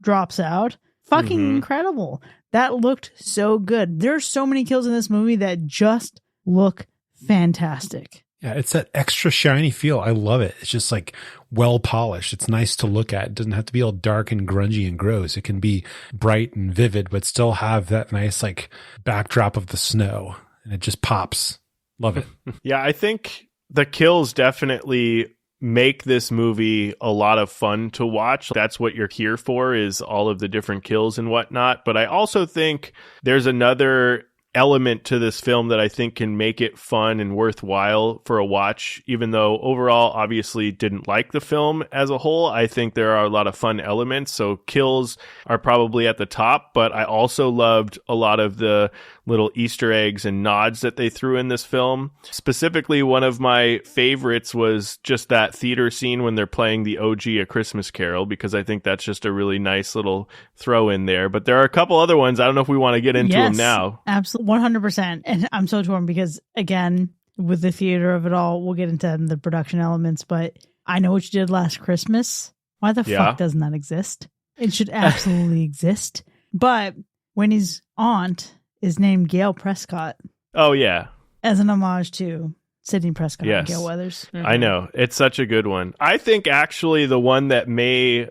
drops out. Fucking incredible. That looked so good. There are so many kills in this movie that just look fantastic. Yeah, it's that extra shiny feel. I love it. It's just like well polished. It's nice to look at. It doesn't have to be all dark and grungy and gross. It can be bright and vivid, but still have that nice like backdrop of the snow. And it just pops. Love it. Yeah, I think the kills definitely make this movie a lot of fun to watch. That's what you're here for, is all of the different kills and whatnot. But I also think there's another element to this film that I think can make it fun and worthwhile for a watch, even though overall obviously didn't like the film as a whole. I think there are a lot of fun elements, so kills are probably at the top, but I also loved a lot of the little Easter eggs and nods that they threw in this film. Specifically, one of my favorites was just that theater scene when they're playing the OG A Christmas Carol, because I think that's just a really nice little throw in there. But there are a couple other ones. I don't know if we want to get into them now. Absolutely, 100%. And I'm so torn because, again, with the theater of it all, we'll get into the production elements, but I Know What You Did Last Christmas. Why the fuck doesn't that exist? It should absolutely exist. But Winnie's aunt is named Gail Prescott. Oh, yeah. As an homage to Sidney Prescott and Gail Weathers. I know. It's such a good one. I think actually the one that may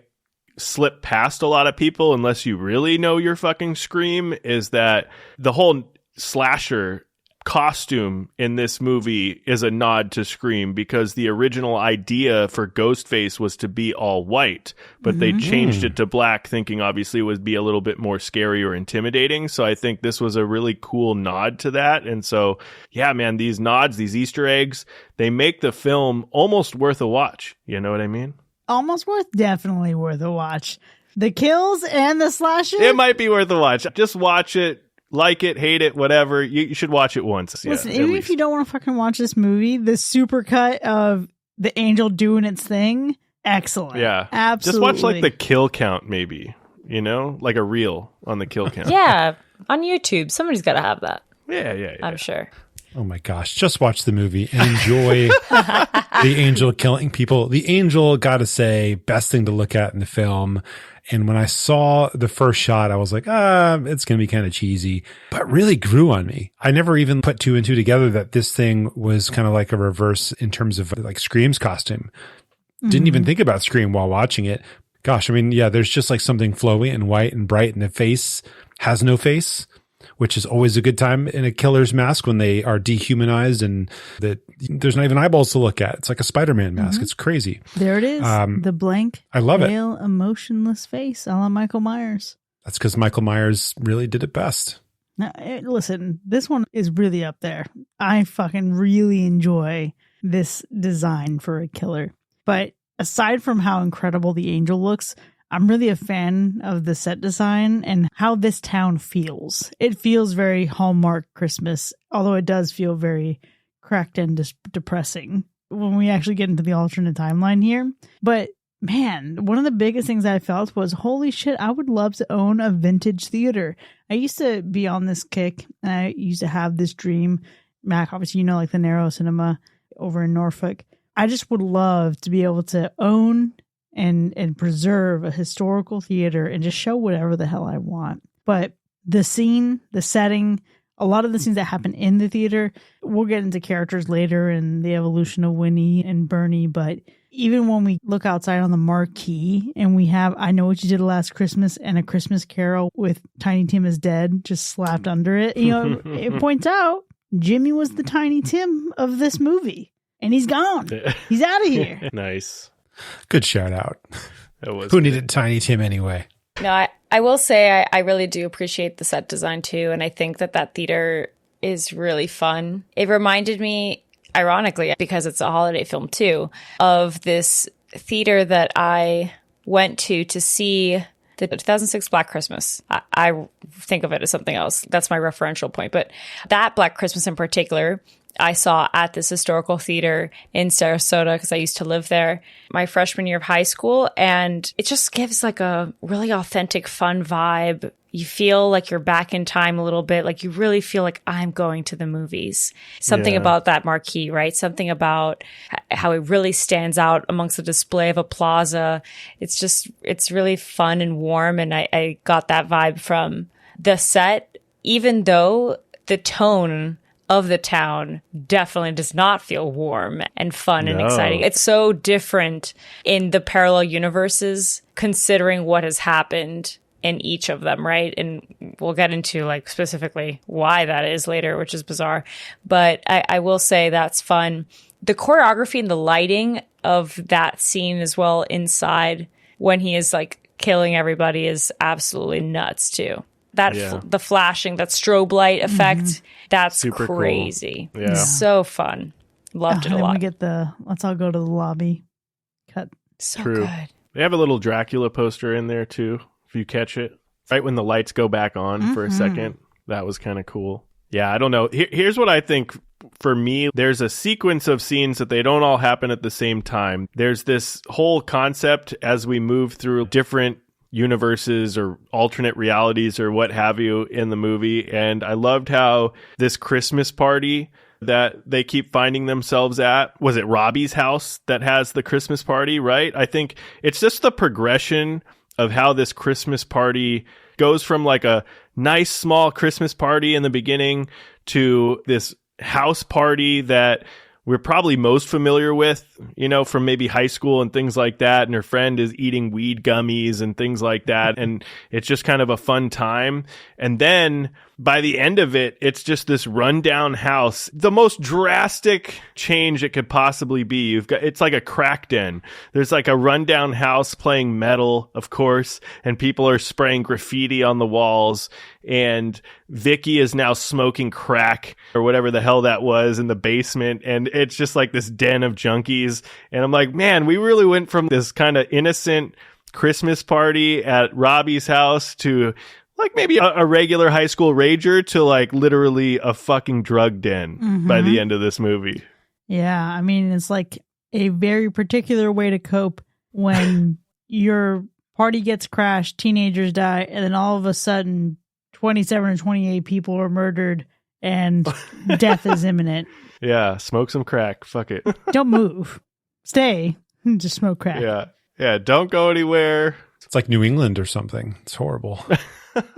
slip past a lot of people, unless you really know your fucking Scream, is that the whole slasher costume in this movie is a nod to Scream, because the original idea for Ghostface was to be all white, but they changed it to black, thinking obviously it would be a little bit more scary or intimidating. So I think this was a really cool nod to that. And so, yeah, man, these nods, these Easter eggs, they make the film almost worth a watch. You know what I mean? Almost worth, definitely worth a watch. The kills and the slasher? It might be worth a watch. Just watch it. Like it, hate it, whatever. You should watch it once. Listen, even if you don't want to fucking watch this movie, the supercut of the angel doing its thing, excellent. Yeah. Absolutely. Just watch like the kill count, maybe. You know? Like a reel on the kill count. Yeah. On YouTube. Somebody's got to have that. Yeah. I'm sure. Oh my gosh. Just watch the movie and enjoy the angel killing people. The angel, gotta say, best thing to look at in the film. And when I saw the first shot, I was like, it's going to be kind of cheesy, but really grew on me. I never even put two and two together that this thing was kind of like a reverse in terms of like Scream's costume. Didn't even think about Scream while watching it. Gosh, I mean, yeah, there's just like something flowy and white and bright, and the face has no face, which is always a good time in a killer's mask when they are dehumanized and that there's not even eyeballs to look at. It's like a Spider-Man mask. It's crazy. There it is. The blank, I love it. pale, emotionless face, a la Michael Myers. That's because Michael Myers really did it best. Now, listen, this one is really up there. I fucking really enjoy this design for a killer. But aside from how incredible the angel looks, I'm really a fan of the set design and how this town feels. It feels very Hallmark Christmas, although it does feel very cracked and depressing when we actually get into the alternate timeline here. But man, one of the biggest things I felt was, holy shit, I would love to own a vintage theater. I used to be on this kick, and I used to have this dream. Mac, obviously, you know, like the Narrow Cinema over in Norfolk. I just would love to be able to own and preserve a historical theater and just show whatever the hell I want. But the scene, the setting, a lot of the scenes that happen in the theater, we'll get into characters later and the evolution of Winnie and Bernie, but even when we look outside on the marquee and we have I Know What You Did Last Christmas and A Christmas Carol with Tiny Tim Is Dead just slapped under it, you know, it points out Jimmy was the Tiny Tim of this movie. And he's gone. He's out of here. Nice. Good shout out. That was Who good. needed Tiny Tim anyway? No, I will say I really do appreciate the set design too. And I think that theater is really fun. It reminded me, ironically, because it's a holiday film too, of this theater that I went to see the 2006 Black Christmas. I think of it as something else. That's my referential point. But that Black Christmas in particular, I saw at this historical theater in Sarasota because I used to live there my freshman year of high school. And it just gives like a really authentic, fun vibe. You feel like you're back in time a little bit. Like you really feel like I'm going to the movies. Something about that marquee, right? Something about how it really stands out amongst the display of a plaza. It's really fun and warm. And I got that vibe from the set, even though the tone of the town definitely does not feel warm and fun and exciting. It's so different in the parallel universes, considering what has happened in each of them, right? And we'll get into like specifically why that is later, which is bizarre. But I will say that's fun. The choreography and the lighting of that scene as well inside when he is like killing everybody is absolutely nuts too. The flashing, that strobe light effect, that's super crazy. Cool. Yeah. So fun. Loved it a then lot. we get let's all go to the lobby cut. So True. good. They have a little Dracula poster in there too, if you catch it. Right when the lights go back on for a second. That was kind of cool. Yeah, I don't know. Here's what I think. For me, there's a sequence of scenes that they don't all happen at the same time. There's this whole concept as we move through different universes or alternate realities or what have you in the movie. And I loved how this Christmas party that they keep finding themselves at, was it Robbie's house that has the Christmas party, right? I think it's just the progression of how this Christmas party goes from like a nice small Christmas party in the beginning to this house party that we're probably most familiar with, you know, from maybe high school and things like that. And her friend is eating weed gummies and things like that. And it's just kind of a fun time. And then by the end of it, it's just this rundown house, the most drastic change it could possibly be. It's like a crack den. There's like a rundown house playing metal, of course, and people are spraying graffiti on the walls. And Vicky is now smoking crack or whatever the hell that was in the basement. And it's just like this den of junkies. And I'm like, man, we really went from this kind of innocent Christmas party at Robbie's house to like maybe a regular high school rager to like literally a fucking drug den by the end of this movie. Yeah, I mean, it's like a very particular way to cope when your party gets crashed, teenagers die, and then all of a sudden 27 or 28 people are murdered and death is imminent. Yeah, smoke some crack. Fuck it. Don't move. Stay. Just smoke crack. Yeah, don't go anywhere. It's like New England or something. It's horrible.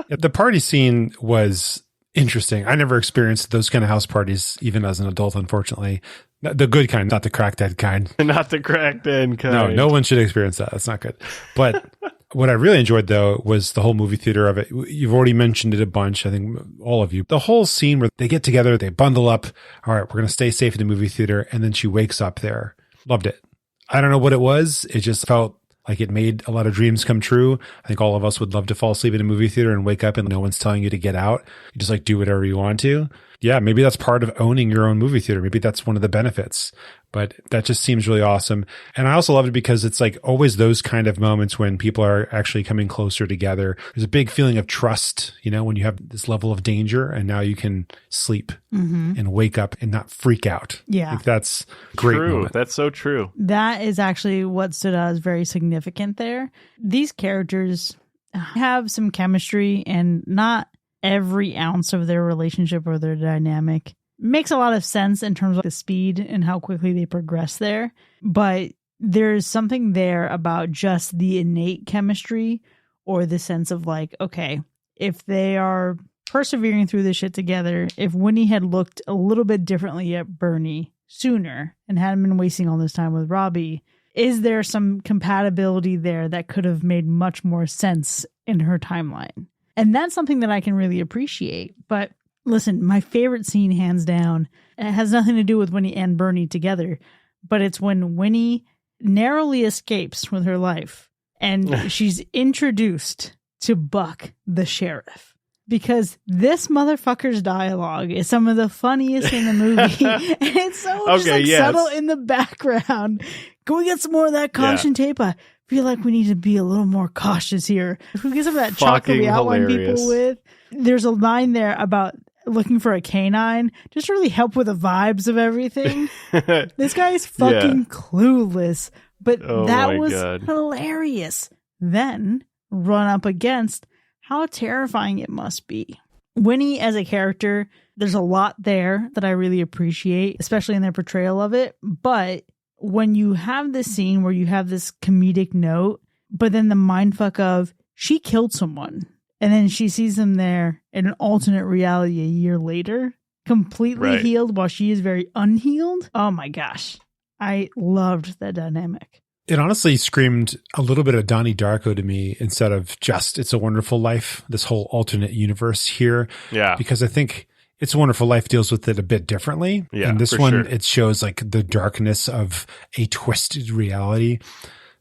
The party scene was Interesting. I never experienced those kind of house parties, even as an adult, unfortunately. The good kind, not the crack dead kind. Not the crack den kind. No one should experience that. That's not good. But what I really enjoyed, though, was the whole movie theater of it. You've already mentioned it a bunch, I think all of you. The whole scene where they get together, they bundle up. All right, we're going to stay safe in the movie theater. And then she wakes up there. Loved it. I don't know what it was. It just felt like it made a lot of dreams come true. I think all of us would love to fall asleep in a movie theater and wake up and no one's telling you to get out. You just like do whatever you want to. Yeah, maybe that's part of owning your own movie theater. Maybe that's one of the benefits. But that just seems really awesome. And I also love it because it's like always those kind of moments when people are actually coming closer together. There's a big feeling of trust, when you have this level of danger and now you can sleep and wake up and not freak out. Yeah. I think that's great. True. Moment. That's so true. That is actually what stood out as very significant there. These characters have some chemistry, and not every ounce of their relationship or their dynamic makes a lot of sense in terms of the speed and how quickly they progress there. But there's something there about just the innate chemistry, or the sense of like, okay, if they are persevering through this shit together, if Winnie had looked a little bit differently at Bernie sooner and hadn't been wasting all this time with Robbie, is there some compatibility there that could have made much more sense in her timeline? And that's something that I can really appreciate. But listen, my favorite scene, hands down, it has nothing to do with Winnie and Bernie together, but it's when Winnie narrowly escapes with her life and she's introduced to Buck, the sheriff. Because this motherfucker's dialogue is some of the funniest in the movie. And it's so subtle in the background. Can we get some more of that caution tape? I feel like we need to be a little more cautious here. If we get some of that chocolate we outline people with. There's a line there about looking for a canine, just to really help with the vibes of everything. This guy is fucking clueless. But that was hilarious. Then run up against how terrifying it must be. Winnie as a character, there's a lot there that I really appreciate, especially in their portrayal of it. But when you have this scene where you have this comedic note, but then the mindfuck of she killed someone, and then she sees them there in an alternate reality a year later, completely healed while she is very unhealed. Oh my gosh. I loved that dynamic. It honestly screamed a little bit of Donnie Darko to me instead of just It's a Wonderful Life, this whole alternate universe here. Yeah. Because I think It's a Wonderful Life deals with it a bit differently. Yeah, and this one, it shows like the darkness of a twisted reality.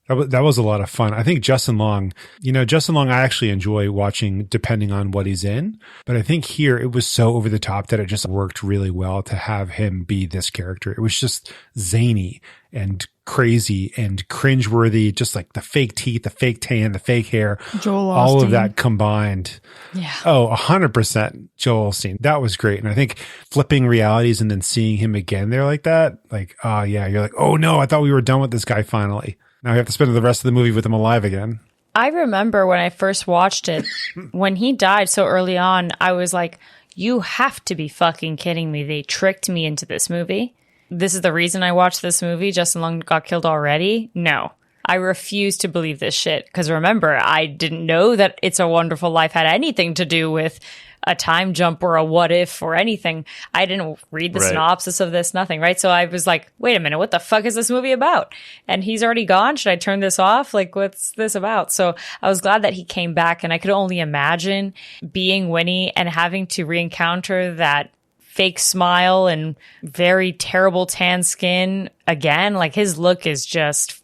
That was a lot of fun. I think Justin Long, I actually enjoy watching depending on what he's in. But I think here it was so over the top that it just worked really well to have him be this character. It was just zany and crazy and cringeworthy, just like the fake teeth, the fake tan, the fake hair, Joel Osteen. All of that combined. Yeah. Oh, 100% Joel Osteen. That was great. And I think flipping realities and then seeing him again there like that, like, oh yeah, you're like, oh no, I thought we were done with this guy finally. Now we have to spend the rest of the movie with him alive again. I remember when I first watched it, when he died so early on, I was like, you have to be fucking kidding me. They tricked me into this movie. This is the reason I watched this movie. Justin Long got killed already. No, I refuse to believe this shit. Because remember, I didn't know that It's a Wonderful Life had anything to do with a time jump or a what if or anything. I didn't read the synopsis of this, nothing, right? So I was like, wait a minute, what the fuck is this movie about? And he's already gone. Should I turn this off? Like, what's this about? So I was glad that he came back, and I could only imagine being Winnie and having to re-encounter that fake smile and very terrible tan skin again. Like, his look is just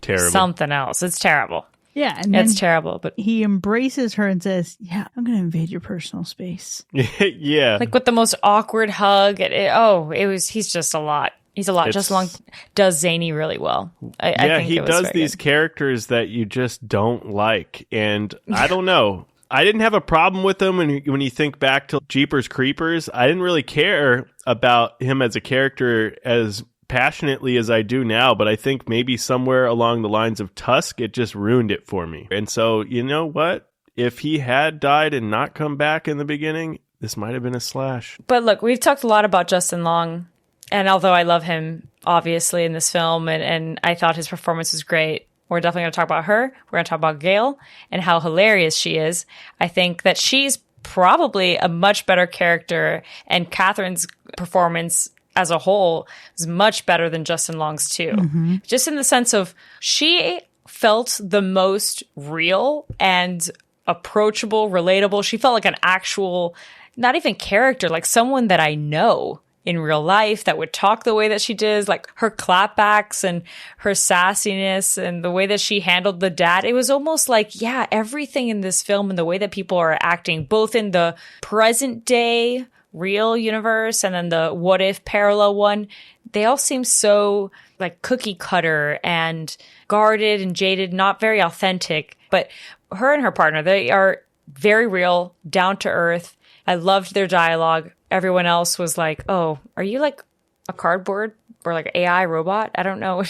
terrible. Something else. It's terrible. Yeah, and then it's terrible, but he embraces her and says, yeah, I'm going to invade your personal space. Yeah. Like with the most awkward hug. He's just a lot. He's a lot. Justin Long does zany really well. I think he does these characters that you just don't like. And I don't know. I didn't have a problem with him when you think back to Jeepers Creepers. I didn't really care about him as a character as passionately as I do now, but I think maybe somewhere along the lines of Tusk, it just ruined it for me. And so, you know what? If he had died and not come back in the beginning, this might have been a slash. But look, we've talked a lot about Justin Long, and although I love him, obviously, in this film, and I thought his performance was great, we're definitely going to talk about her. We're going to talk about Gail and how hilarious she is. I think that she's probably a much better character, and Catherine's performance as a whole is much better than Justin Long's too. Mm-hmm. Just in the sense of she felt the most real and approachable, relatable. She felt like an actual, not even character, like someone that I know in real life that would talk the way that she does, like her clapbacks and her sassiness and the way that she handled the dad. It was almost like, yeah, everything in this film and the way that people are acting, both in the present day real universe and then the what if parallel one, they all seem so like cookie cutter and guarded and jaded, not very authentic. But her and her partner, they are very real, down to earth. I loved their dialogue. Everyone else was like, oh, are you like a cardboard or like an AI robot? I don't know.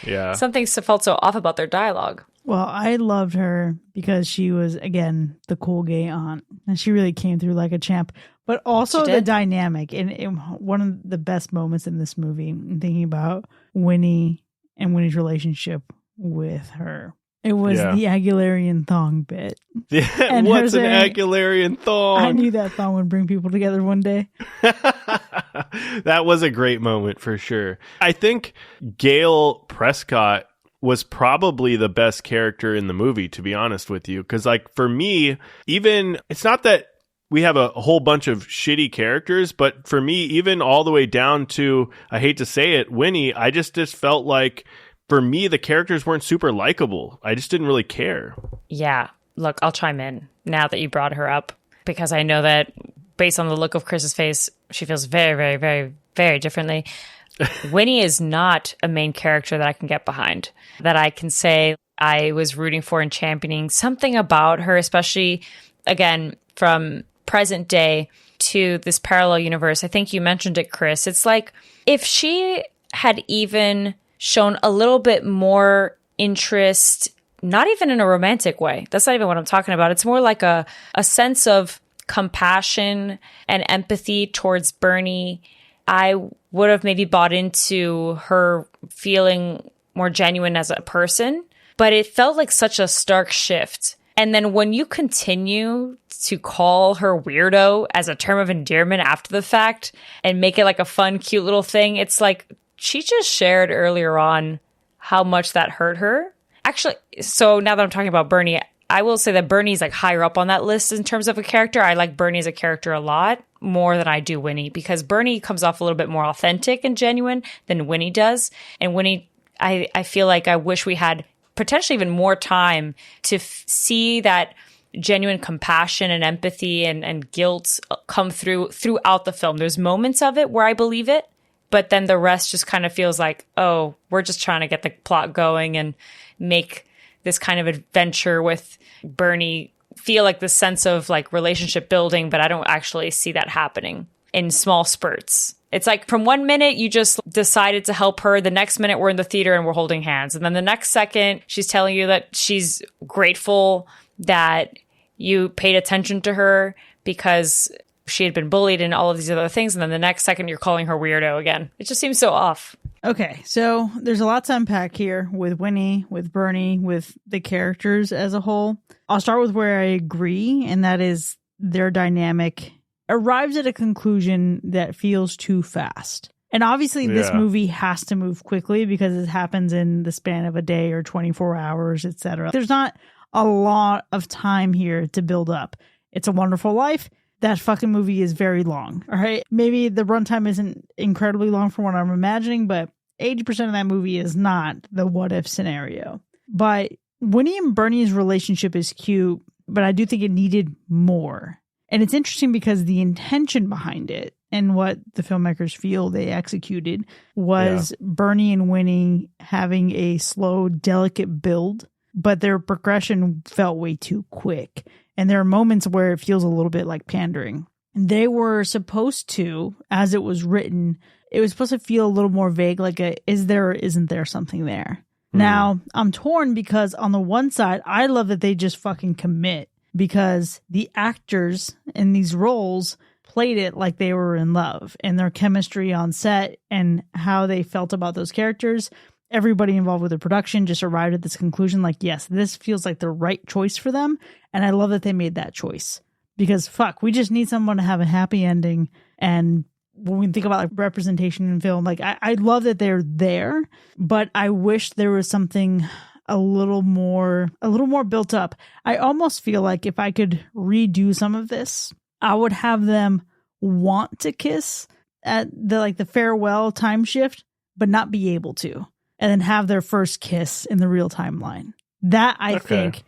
Yeah. Something felt so off about their dialogue. Well, I loved her because she was, again, the cool gay aunt. And she really came through like a champ. But also the dynamic. And one of the best moments in this movie, I'm thinking about Winnie and Winnie's relationship with her. It was the Aguilarian thong bit. Yeah, and what's an Aguilarian thong? I knew that thong would bring people together one day. That was a great moment for sure. I think Gail Prescott was probably the best character in the movie, to be honest with you. Because like for me, even it's not that we have a whole bunch of shitty characters, but for me, even all the way down to, I hate to say it, Winnie, I just felt like, for me, the characters weren't super likable. I just didn't really care. Yeah. Look, I'll chime in now that you brought her up, because I know that based on the look of Chris's face, she feels very, very, very, very differently. Winnie is not a main character that I can get behind, that I can say I was rooting for and championing. Something about her, especially, again, from present day to this parallel universe. I think you mentioned it, Chris. It's like if she had even shown a little bit more interest, not even in a romantic way. That's not even what I'm talking about. It's more like a sense of compassion and empathy towards Bernie. I would have maybe bought into her feeling more genuine as a person, but it felt like such a stark shift. And then when you continue to call her weirdo as a term of endearment after the fact and make it like a fun, cute little thing, it's like, she just shared earlier on how much that hurt her. Actually, so now that I'm talking about Bernie, I will say that Bernie's like higher up on that list in terms of a character. I like Bernie as a character a lot more than I do Winnie, because Bernie comes off a little bit more authentic and genuine than Winnie does. And Winnie, I feel like I wish we had potentially even more time to see that genuine compassion and empathy and guilt come throughout the film. There's moments of it where I believe it, but then the rest just kind of feels like, oh, we're just trying to get the plot going and make this kind of adventure with Bernie feel like this sense of like relationship building, but I don't actually see that happening in small spurts. It's like from one minute you just decided to help her, the next minute we're in the theater and we're holding hands. And then the next second she's telling you that she's grateful that you paid attention to her because she had been bullied and all of these other things. And then the next second you're calling her weirdo again. It just seems so off. Okay, so there's a lot to unpack here with Winnie, with Bernie, with the characters as a whole. I'll start with where I agree, and that is their dynamic arrives at a conclusion that feels too fast. And obviously this movie has to move quickly because it happens in the span of a day or 24 hours, etc. There's not a lot of time here to build up. It's a Wonderful Life. That fucking movie is very long, all right? Maybe the runtime isn't incredibly long from what I'm imagining, but 80% of that movie is not the what if scenario. But Winnie and Bernie's relationship is cute, but I do think it needed more. And it's interesting because the intention behind it and what the filmmakers feel they executed was Bernie and Winnie having a slow, delicate build, but their progression felt way too quick. And there are moments where it feels a little bit like pandering. They were supposed to, as it was written, it was supposed to feel a little more vague, like is there or isn't there something there? Now, I'm torn because on the one side, I love that they just fucking commit because the actors in these roles played it like they were in love, and their chemistry on set and how they felt about those characters. Everybody involved with the production just arrived at this conclusion like, yes, this feels like the right choice for them. And I love that they made that choice because fuck, we just need someone to have a happy ending. And when we think about like representation in film, like I love that they're there, but I wish there was something a little more built up. I almost feel like if I could redo some of this, I would have them want to kiss at the farewell time shift, but not be able to, and then have their first kiss in the real timeline. That I think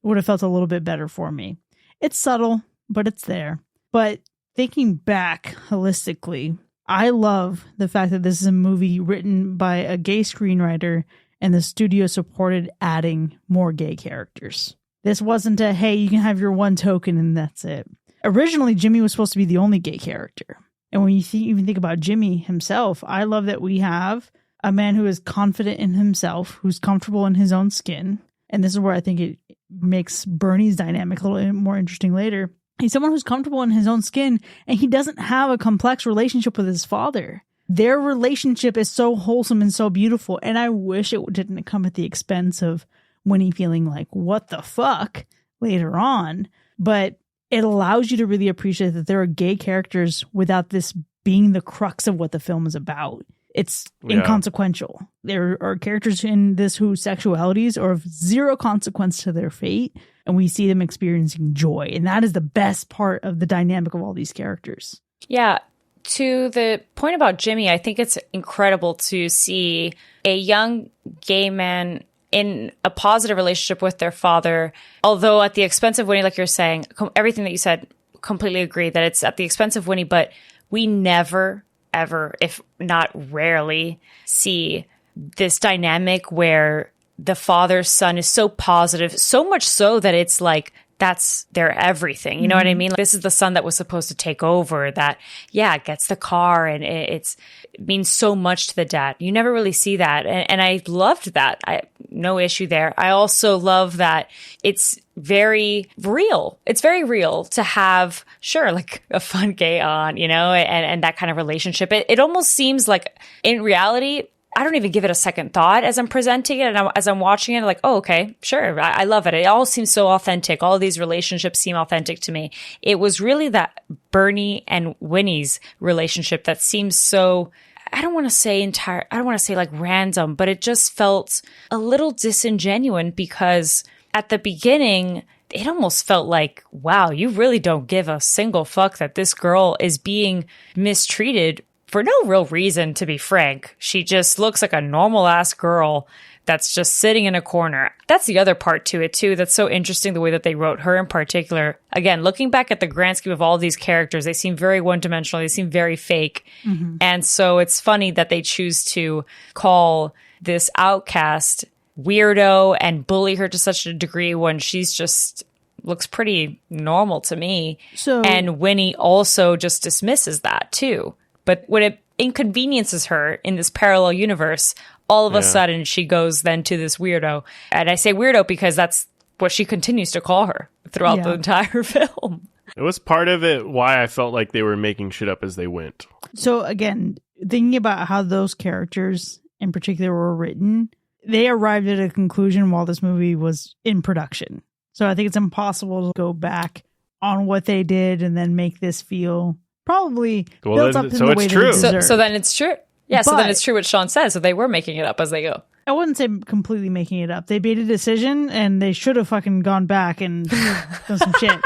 would have felt a little bit better for me. It's subtle, but it's there. But thinking back holistically, I love the fact that this is a movie written by a gay screenwriter and the studio supported adding more gay characters. This wasn't a, hey, you can have your one token and that's it. Originally, Jimmy was supposed to be the only gay character. And when you even think about Jimmy himself, I love that we have a man who is confident in himself, who's comfortable in his own skin. And this is where I think it makes Bernie's dynamic a little bit more interesting later. He's someone who's comfortable in his own skin, and he doesn't have a complex relationship with his father. Their relationship is so wholesome and so beautiful, and I wish it didn't come at the expense of Winnie feeling like, what the fuck, later on. But it allows you to really appreciate that there are gay characters without this being the crux of what the film is about. It's inconsequential. There are characters in this whose sexualities are of zero consequence to their fate, and we see them experiencing joy. And that is the best part of the dynamic of all these characters. Yeah. To the point about Jimmy, I think it's incredible to see a young gay man in a positive relationship with their father, although at the expense of Winnie, like you're saying, everything that you said, completely agree that it's at the expense of Winnie, but we never, ever, if not rarely, see this dynamic where the father's son is so positive, so much so that it's like, that's their everything. You know what I mean? Like, this is the son that was supposed to take over, that, gets the car, and it means so much to the dad. You never really see that. And I loved that. No issue there. I also love that it's very real. It's very real to have, like a fun gay aunt, and that kind of relationship. It almost seems like in reality, I don't even give it a second thought as I'm presenting it and as I'm watching it, like, oh, okay, sure. I love it. It all seems so authentic. All of these relationships seem authentic to me. It was really that Bernie and Winnie's relationship that seems so, I don't want to say like random, but it just felt a little disingenuous, because at the beginning, it almost felt like, wow, you really don't give a single fuck that this girl is being mistreated for no real reason, to be frank. She just looks like a normal ass girl that's just sitting in a corner. That's the other part to it too. That's so interesting, the way that they wrote her in particular. Again, looking back at the grand scheme of all these characters, they seem very one-dimensional. They seem very fake. Mm-hmm. And so it's funny that they choose to call this outcast weirdo and bully her to such a degree when she's just looks pretty normal to me. And Winnie also just dismisses that too. But when it inconveniences her in this parallel universe, all of a sudden she goes then to this weirdo. And I say weirdo because that's what she continues to call her throughout the entire film. It was part of it why I felt like they were making shit up as they went. So again, thinking about how those characters in particular were written, they arrived at a conclusion while this movie was in production. So I think it's impossible to go back on what they did and then make this feel probably built up in the way true. So then it's true. Yeah, so then it's true what Sean says. So they were making it up as they go. I wouldn't say completely making it up. They made a decision and they should have fucking gone back and done some shit.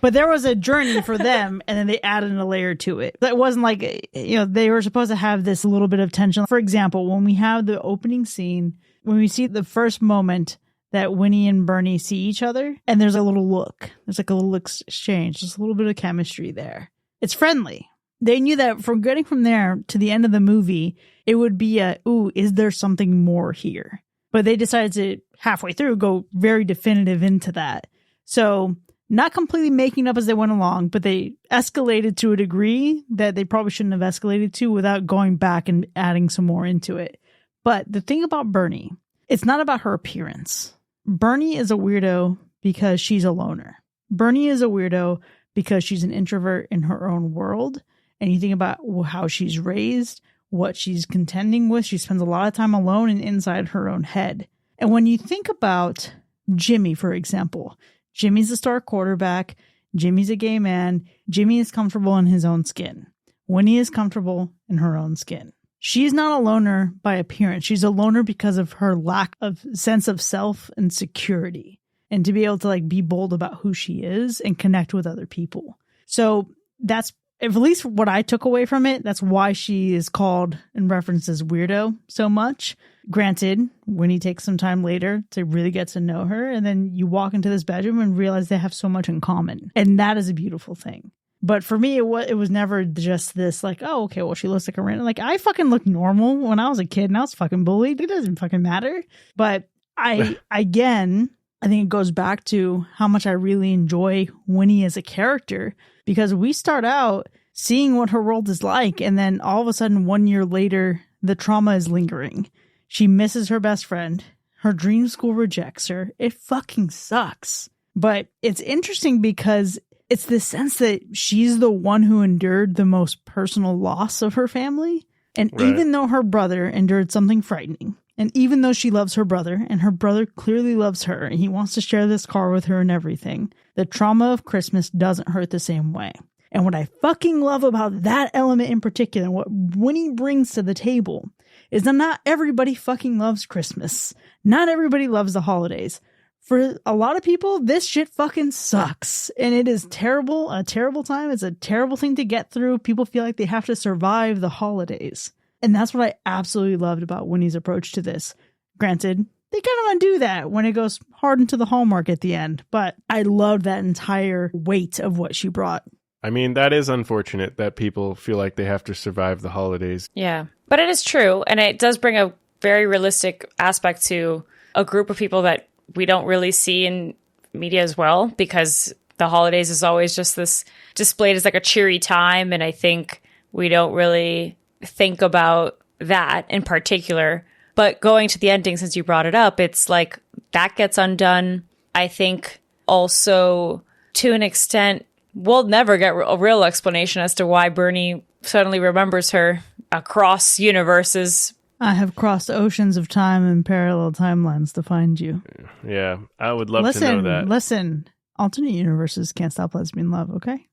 But there was a journey for them, and then they added a layer to it. That wasn't like, they were supposed to have this little bit of tension. For example, when we have the opening scene, when we see the first moment that Winnie and Bernie see each other, and there's a little look. There's like a little exchange. There's a little bit of chemistry there. It's friendly. They knew that from getting from there to the end of the movie, it would be is there something more here? But they decided to, halfway through, go very definitive into that. So not completely making up as they went along, but they escalated to a degree that they probably shouldn't have escalated to without going back and adding some more into it. But the thing about Bernie, it's not about her appearance. Bernie is a weirdo because she's a loner. Bernie is a weirdo because she's an introvert in her own world. And you think about how she's raised, what she's contending with. She spends a lot of time alone and inside her own head. And when you think about Jimmy, for example, Jimmy's the star quarterback. Jimmy's a gay man. Jimmy is comfortable in his own skin. Winnie is comfortable in her own skin. She's not a loner by appearance. She's a loner because of her lack of sense of self and security, and to be able to like be bold about who she is and connect with other people. So that's at least what I took away from it. That's why she is called and referenced as weirdo so much. Granted, Winnie takes some time later to really get to know her, and then you walk into this bedroom and realize they have so much in common, and that is a beautiful thing. But for me, it was never just this like, oh, okay, well, she looks like a random. Like, I fucking looked normal when I was a kid and I was fucking bullied. It doesn't fucking matter. But I think it goes back to how much I really enjoy Winnie as a character, because we start out seeing what her world is like. And then all of a sudden, 1 year later, the trauma is lingering. She misses her best friend. Her dream school rejects her. It fucking sucks. But it's interesting because it's the sense that she's the one who endured the most personal loss of her family. And even though her brother endured something frightening, and even though she loves her brother, and her brother clearly loves her, and he wants to share this car with her and everything, the trauma of Christmas doesn't hurt the same way. And what I fucking love about that element in particular, what Winnie brings to the table, is that not everybody fucking loves Christmas. Not everybody loves the holidays. For a lot of people, this shit fucking sucks. And it is terrible, a terrible time. It's a terrible thing to get through. People feel like they have to survive the holidays. And that's what I absolutely loved about Winnie's approach to this. Granted, they kind of undo that when it goes hard into the Hallmark at the end. But I loved that entire weight of what she brought. I mean, that is unfortunate that people feel like they have to survive the holidays. Yeah, but it is true. And it does bring a very realistic aspect to a group of people that we don't really see in media as well, because the holidays is always just this displayed as like a cheery time. And I think we don't really think about that in particular. But going to the ending, since you brought it up, it's like that gets undone. I think also to an extent, we'll never get a real explanation as to why Bernie suddenly remembers her across universes. I have crossed oceans of time and parallel timelines to find you. Yeah, I would love to know that. Listen, alternate universes can't stop lesbian love, okay?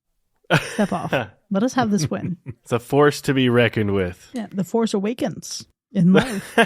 Step off. Let us have this win. It's a force to be reckoned with. Yeah, the Force awakens in life.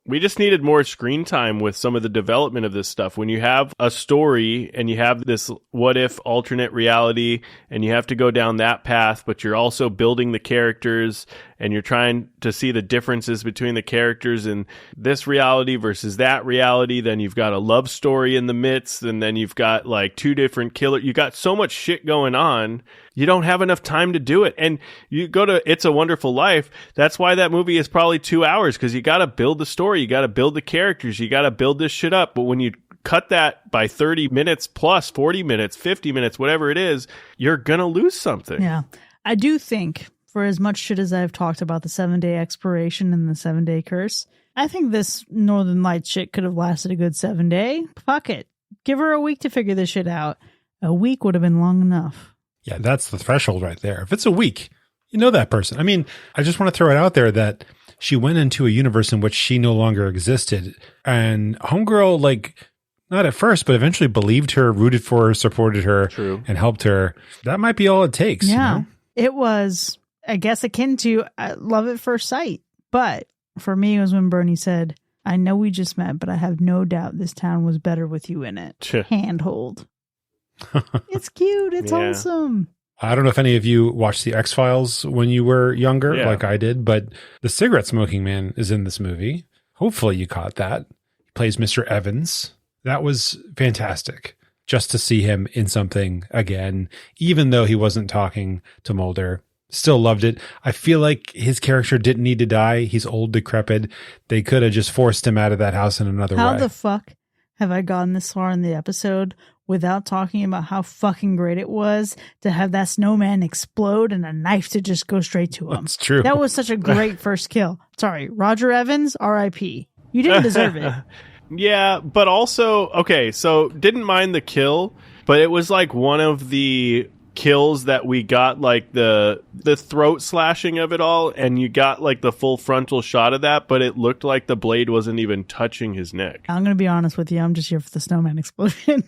We just needed more screen time with some of the development of this stuff. When you have a story and you have this what if alternate reality and you have to go down that path, but you're also building the characters and you're trying to see the differences between the characters in this reality versus that reality, then you've got a love story in the midst, and then you've got like two different killers. You got so much shit going on. You don't have enough time to do it. And you go to It's a Wonderful Life. That's why that movie is probably 2 hours, because you got to build the story. You got to build the characters. You got to build this shit up. But when you cut that by 30 minutes plus 40 minutes, 50 minutes, whatever it is, you're going to lose something. Yeah. I do think, for as much shit as I've talked about the 7-day expiration and the 7-day curse, I think this Northern Lights shit could have lasted a good 7 day. Fuck it. Give her a week to figure this shit out. A week would have been long enough. Yeah, that's the threshold right there. If it's a week, you know that person. I mean, I just want to throw it out there that she went into a universe in which she no longer existed. And Homegirl, like, not at first, but eventually believed her, rooted for her, supported her, and helped her. That might be all it takes. Yeah. You know? It was, I guess, akin to love at first sight. But for me, it was when Bernie said, I know we just met, but I have no doubt this town was better with you in it. Handhold. It's cute. It's awesome. I don't know if any of you watched The X-Files when you were younger, like I did, but the cigarette smoking man is in this movie. Hopefully you caught that. He plays Mr. Evans. That was fantastic. Just to see him in something again, even though he wasn't talking to Mulder. Still loved it. I feel like his character didn't need to die. He's old, decrepit. They could have just forced him out of that house in another way. How the fuck have I gotten this far in the episode without talking about how fucking great it was to have that snowman explode and a knife to just go straight to him? That's true. That was such a great first kill. Sorry, Roger Evans, R.I.P. You didn't deserve it. Yeah, but also, okay, so didn't mind the kill, but it was like one of the kills that we got like the throat slashing of it all, and you got like the full frontal shot of that, but it looked like the blade wasn't even touching his neck. I'm going to be honest with you. I'm just here for the snowman explosion.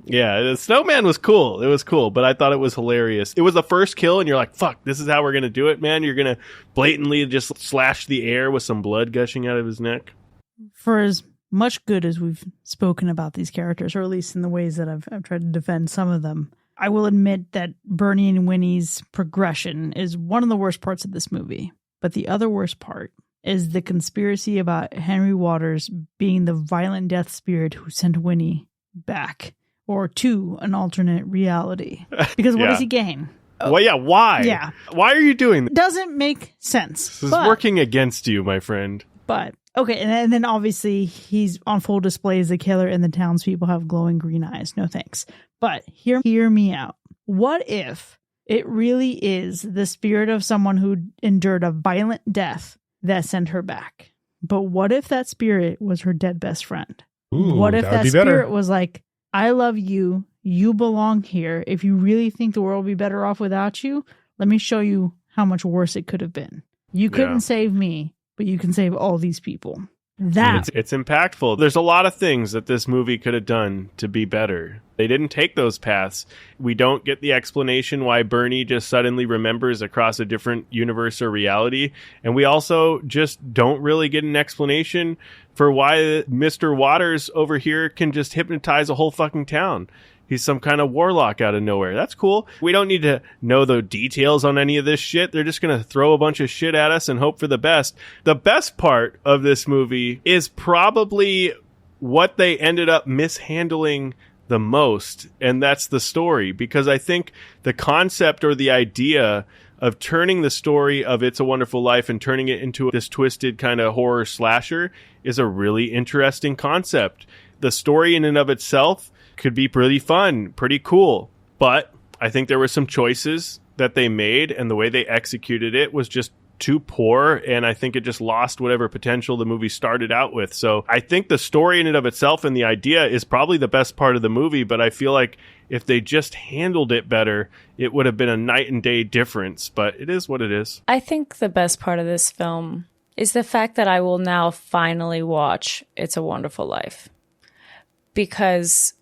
Yeah, the snowman was cool. It was cool, but I thought it was hilarious. It was the first kill, and you're like, fuck, this is how we're going to do it, man. You're going to blatantly just slash the air with some blood gushing out of his neck. For as much good as we've spoken about these characters, or at least in the ways that I've tried to defend some of them, I will admit that Bernie and Winnie's progression is one of the worst parts of this movie. But the other worst part is the conspiracy about Henry Waters being the violent death spirit who sent Winnie back, or to an alternate reality. Because what does he gain? Well, yeah, why? Yeah. Why are you doing this? Doesn't make sense. This is working against you, my friend. But, okay, and then obviously he's on full display as the killer, and the townspeople have glowing green eyes. No thanks. But hear me out. What if it really is the spirit of someone who endured a violent death that sent her back? But what if that spirit was her dead best friend? Ooh, what if that spirit better. was like, I love you, you belong here. If you really think the world would be better off without you, let me show you how much worse it could have been. You couldn't save me, but you can save all these people. It's impactful. There's a lot of things that this movie could have done to be better. They didn't take those paths. We don't get the explanation why Bernie just suddenly remembers across a different universe or reality. And we also just don't really get an explanation for why Mr. Waters over here can just hypnotize a whole fucking town. He's some kind of warlock out of nowhere. That's cool. We don't need to know the details on any of this shit. They're just going to throw a bunch of shit at us and hope for the best. The best part of this movie is probably what they ended up mishandling the most, and that's the story. Because I think the concept or the idea of turning the story of It's a Wonderful Life and turning it into this twisted kind of horror slasher is a really interesting concept. The story in and of itself could be pretty fun, pretty cool. But I think there were some choices that they made, and the way they executed it was just too poor, and I think it just lost whatever potential the movie started out with. So I think the story in and of itself and the idea is probably the best part of the movie, but I feel like if they just handled it better, it would have been a night and day difference. But it is what it is. I think the best part of this film is the fact that I will now finally watch It's a Wonderful Life. Because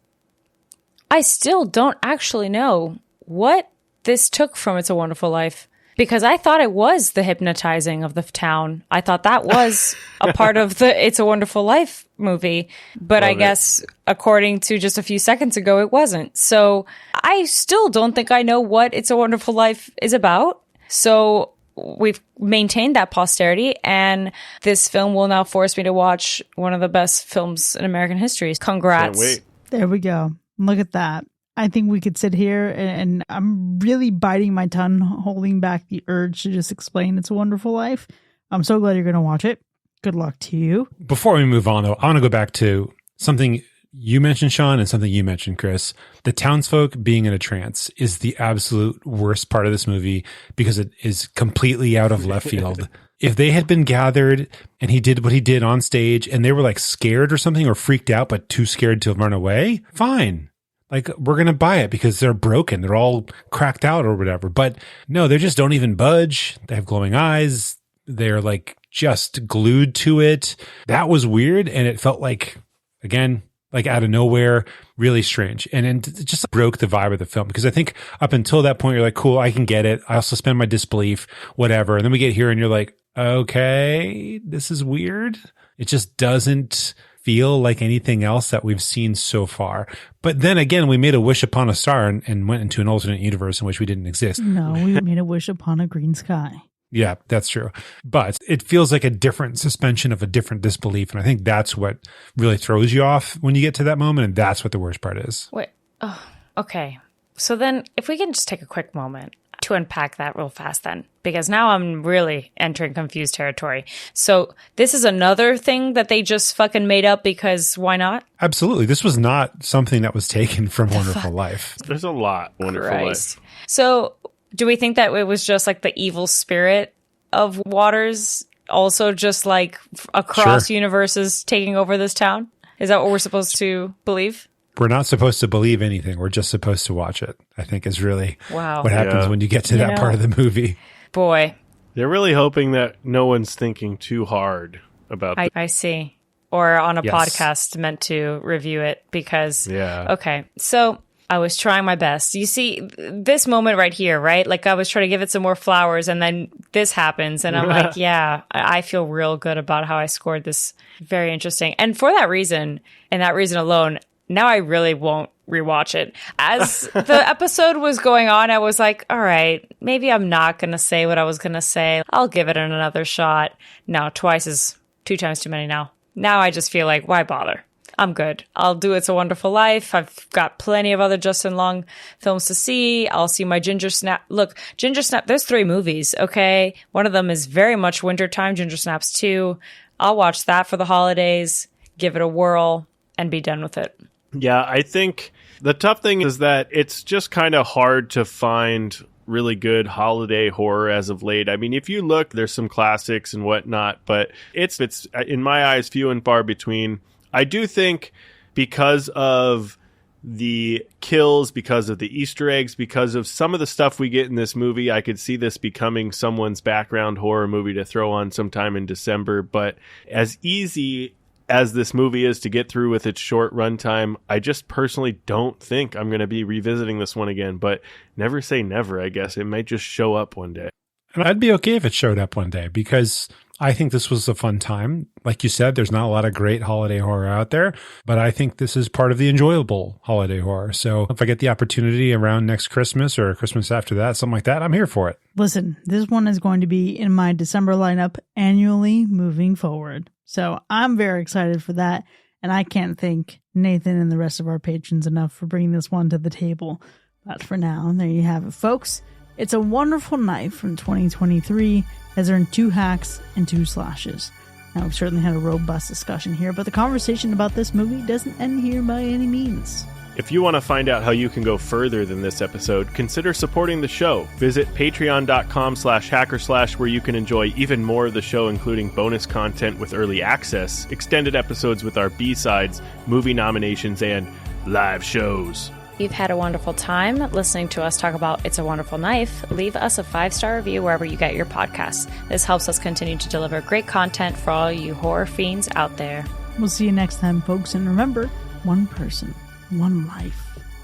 I still don't actually know what this took from It's a Wonderful Life, because I thought it was the hypnotizing of the town. I thought that was a part of the It's a Wonderful Life movie, but I guess according to just a few seconds ago, it wasn't. So I still don't think I know what It's a Wonderful Life is about. So we've maintained that posterity, and this film will now force me to watch one of the best films in American history. Congrats. Can't wait. There we go. Look at that. I think we could sit here and I'm really biting my tongue, holding back the urge to just explain It's a Wonderful Life. I'm so glad you're going to watch it. Good luck to you. Before we move on, though, I want to go back to something you mentioned, Sean, and something you mentioned, Chris. The townsfolk being in a trance is the absolute worst part of this movie because it is completely out of left field. If they had been gathered and he did what he did on stage and they were like scared or something or freaked out but too scared to run away, fine. Like, we're going to buy it because they're broken. They're all cracked out or whatever. But no, they just don't even budge. They have glowing eyes. They're like just glued to it. That was weird. And it felt like, again, like out of nowhere, really strange. And it just broke the vibe of the film, because I think up until that point, you're like, cool, I can get it. I also suspend my disbelief, whatever. And then we get here and you're like, okay, this is weird. It just doesn't feel like anything else that we've seen so far. But then again, we made a wish upon a star and went into an alternate universe in which we didn't exist. No, we made a wish upon a green sky. Yeah, that's true. But it feels like a different suspension of a different disbelief. And I think that's what really throws you off when you get to that moment. And that's what the worst part is. Wait. Oh, okay. So then if we can just take a quick moment to unpack that real fast then, because now I'm really entering confused territory. So this is another thing that they just fucking made up because why not? Absolutely. This was not something that was taken from Wonderful Life. There's a lot. Wonderful Life. So do we think that it was just like the evil spirit of Waters also just like across universes taking over this town? Is that what we're supposed to believe? We're not supposed to believe anything. We're just supposed to watch it, I think, is really what happens when you get to that part of the movie. Boy. They're really hoping that no one's thinking too hard about I see. or on a Yes. podcast meant to review it because, Yeah. okay, so I was trying my best. You see, this moment right here, right? Like I was trying to give it some more flowers and then this happens and I'm like, yeah, I feel real good about how I scored this. Very interesting. And for that reason, and that reason alone, now I really won't rewatch it. As the episode was going on, I was like, all right, maybe I'm not going to say what I was going to say. I'll give it another shot. No, twice is 2 times too many now. Now I just feel like, why bother? I'm good. I'll do It's a Wonderful Life. I've got plenty of other Justin Long films to see. I'll see my Ginger Snap. Look, Ginger Snap, there's 3 movies, okay? One of them is very much wintertime, Ginger Snaps 2. I'll watch that for the holidays, give it a whirl, and be done with it. Yeah, I think the tough thing is that it's just kind of hard to find really good holiday horror as of late. I mean, if you look, there's some classics and whatnot, but it's in my eyes few and far between. I do think because of the kills, because of the Easter eggs, because of some of the stuff we get in this movie, I could see this becoming someone's background horror movie to throw on sometime in December. But as easy as this movie is to get through with its short runtime, I just personally don't think I'm going to be revisiting this one again. But never say never, I guess. It might just show up one day. And I'd be okay if it showed up one day because I think this was a fun time. Like you said, there's not a lot of great holiday horror out there, but I think this is part of the enjoyable holiday horror. So if I get the opportunity around next Christmas or Christmas after that, something like that, I'm here for it. Listen, this one is going to be in my December lineup annually moving forward. So I'm very excited for that. And I can't thank Nathan and the rest of our patrons enough for bringing this one to the table. But for now, there you have it, folks. It's a Wonderful Knife from 2023 has earned 2 hacks and 2 slashes. Now, we've certainly had a robust discussion here, but the conversation about this movie doesn't end here by any means. If you want to find out how you can go further than this episode, consider supporting the show. Visit patreon.com/hackerslash where you can enjoy even more of the show, including bonus content with early access, extended episodes with our B-sides, movie nominations, and live shows. You've had a wonderful time listening to us talk about It's a Wonderful Knife. Leave us a 5-star review wherever you get your podcasts. This helps us continue to deliver great content for all you horror fiends out there. We'll see you next time, folks. And remember, one person, one life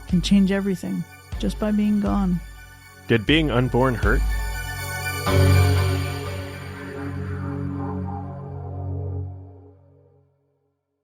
can change everything just by being gone. Did being unborn hurt?